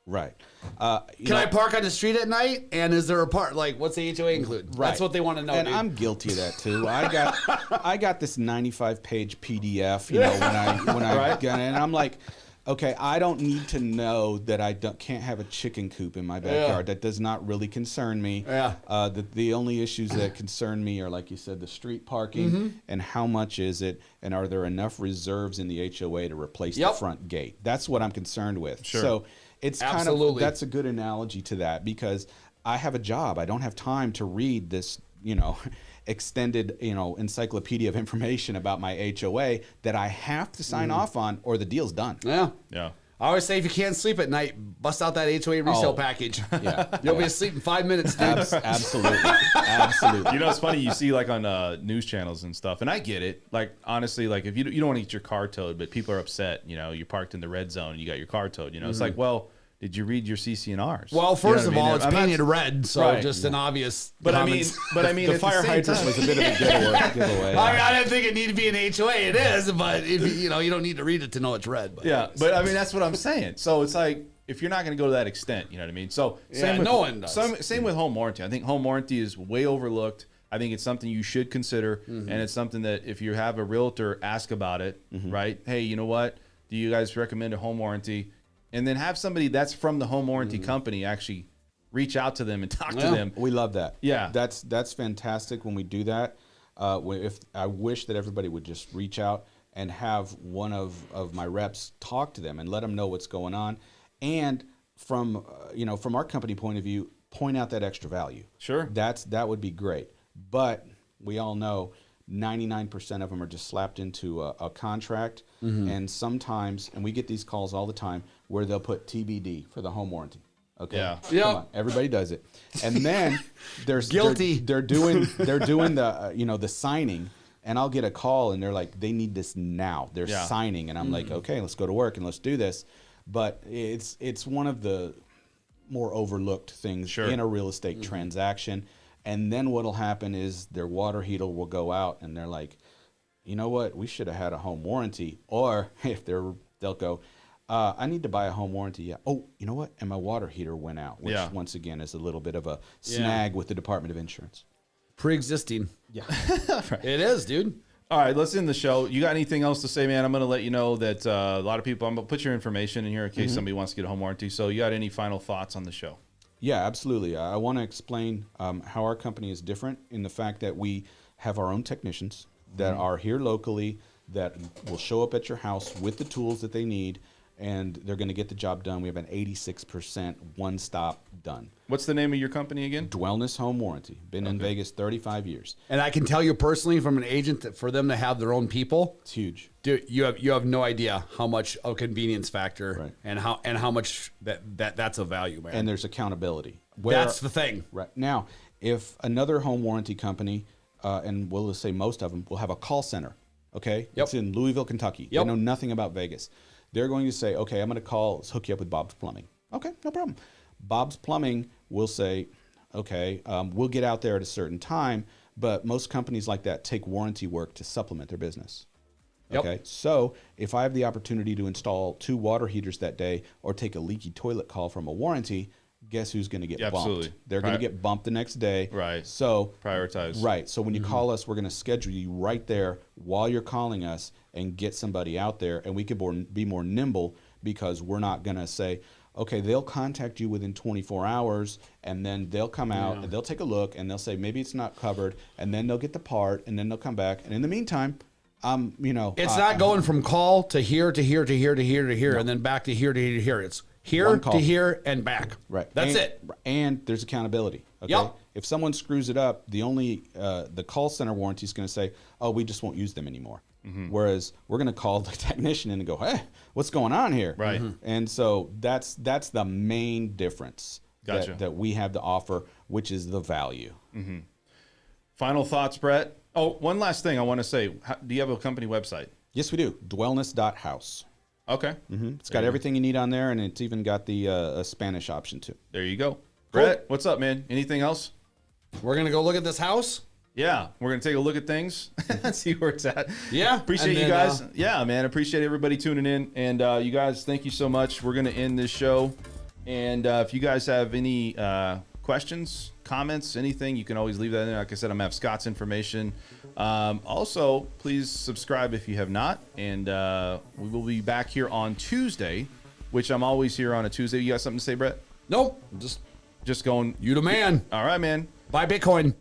right. Can I park on the street at night? And is there a part, like, what's the HOA include? Right. That's what they want to know, And dude. I'm guilty of that too. I got this 95-page PDF, you know, when I got it, and I'm like, okay, I don't need to know that can't have a chicken coop in my backyard. That does not really concern me. Yeah. The only issues that concern me are, like you said, the street parking and how much is it, and are there enough reserves in the HOA to replace the front gate? That's what I'm concerned with. Sure. So it's Absolutely. that's a good analogy to that, because I have a job. I don't have time to read this, you know, extended, you know, encyclopedia of information about my HOA that I have to sign off on, or the deal's done. Yeah. Yeah. I always say if you can't sleep at night, bust out that HOA resale package. Yeah. You'll be asleep in 5 minutes, dude. Absolutely. Absolutely. You know, it's funny. You see, like on news channels and stuff, and I get it. Like honestly, like if you don't want to get your car towed, but people are upset. You know, you're parked in the red zone, and you got your car towed. You know, it's like, well, did you read your CCNRs? Well, You know first what of I mean? all, it's I'm not- painted red, so Right. just an obvious. But I comments. mean, The at fire same hydrant time- was a bit of a giveaway. I mean, I didn't think it needed to be an HOA. It is, but if you know, you don't need to read it to know it's red. But Yeah, but I mean that's what I'm saying. So it's like if you're not going to go to that extent, you know what I mean. So Yeah, with, no one does. Same with home warranty. I think home warranty is way overlooked. I think it's something you should consider, and it's something that if you have a realtor, ask about it. Right? Hey, you know what? Do you guys recommend a home warranty? And then have somebody that's from the home warranty company actually reach out to them and talk to them. We love that. Yeah. That's fantastic when we do that. If I wish that everybody would just reach out and have one of my reps talk to them and let them know what's going on, and from from our company point of view, point out that extra value. Sure. That would be great. But we all know 99% of them are just slapped into a contract, and sometimes, and we get these calls all the time where they'll put TBD for the home warranty. Okay. Yeah. Come on, everybody does it, and then there's Guilty. They're doing the the signing, and I'll get a call and they're like, they need this now. They're Yeah. signing, and I'm like, okay, let's go to work and let's do this. But it's one of the more overlooked things Sure. in a real estate transaction. And then what'll happen is their water heater will go out, and they're like, you know what, we should have had a home warranty. Or if they'll go, I need to buy a home warranty. Yeah. Oh, you know what? And my water heater went out, which Yeah. once again is a little bit of a snag with the Department of Insurance. pre-existing. Yeah. It is, dude. All right, let's end the show. You got anything else to say, man? I'm going to let you know that a lot of people, I'm going to put your information in here in case somebody wants to get a home warranty. So you got any final thoughts on the show? Yeah, absolutely. I want to explain how our company is different in the fact that we have our own technicians that are here locally that will show up at your house with the tools that they need, and they're going to get the job done. We have an 86% one-stop done. What's the name of your company again? Dwellness Home Warranty. Been in Vegas 35 years. And I can tell you personally from an agent that for them to have their own people, It's huge. dude, you have no idea how much a convenience factor Right. and how much that's a value, man. And there's accountability. That's the thing. Right. Now, if another home warranty company, and we'll just say most of them, will have a call center, okay? Yep. It's in Louisville, Kentucky. Yep. They know nothing about Vegas. They're going to say, okay, I'm going to call, let's hook you up with Bob's Plumbing. Okay, no problem. Bob's Plumbing will say, okay, we'll get out there at a certain time, but most companies like that take warranty work to supplement their business. Yep. Okay, so if I have the opportunity to install 2 water heaters that day or take a leaky toilet call from a warranty, guess who's going to get bumped? Absolutely. They're going to get bumped the next day. Right. So Prioritize. Right. So when you call us, we're going to schedule you right there while you're calling us and get somebody out there, and we could be more nimble because we're not going to say, okay, they'll contact you within 24 hours, and then they'll come out and they'll take a look and they'll say maybe it's not covered, and then they'll get the part, and then they'll come back, and in the meantime, It's not going from call to here to here to here to here to here, and then back to here to here to here. It's here One call. to here and back. Right. That's And- it. And there's accountability. Okay. Yep. If someone screws it up, the call center warranty is going to say, "Oh, we just won't use them anymore." Whereas we're going to call the technician in and go, "Hey, what's going on here?" Right. And so that's the main difference Gotcha. that we have to offer, which is the value. Final thoughts, Brett? Oh, one last thing I want to say. Do you have a company website? Yes, we do. Dwellness.house. Okay. It's got everything you need on there, and it's even got the a Spanish option too. There you go. Brett, what's up, man? Anything else? We're gonna go look at this house. Yeah, we're going to take a look at things, see where it's at. Yeah, Appreciate and you then, guys. Yeah, man. Appreciate everybody tuning in. And you guys, thank you so much. We're going to end this show. And if you guys have any questions, comments, anything, you can always leave that in. Like I said, I'm going to have Scott's information. Also, please subscribe if you have not. And we will be back here on Tuesday, which I'm always here on a Tuesday. You got something to say, Brett? Nope. Just going. You the man. All right, man. Buy Bitcoin.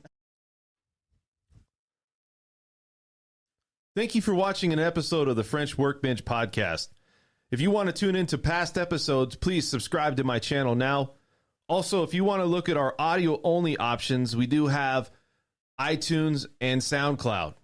Thank you for watching an episode of the French Workbench Podcast. If you want to tune into past episodes, please subscribe to my channel now. Also, if you want to look at our audio-only options, we do have iTunes and SoundCloud.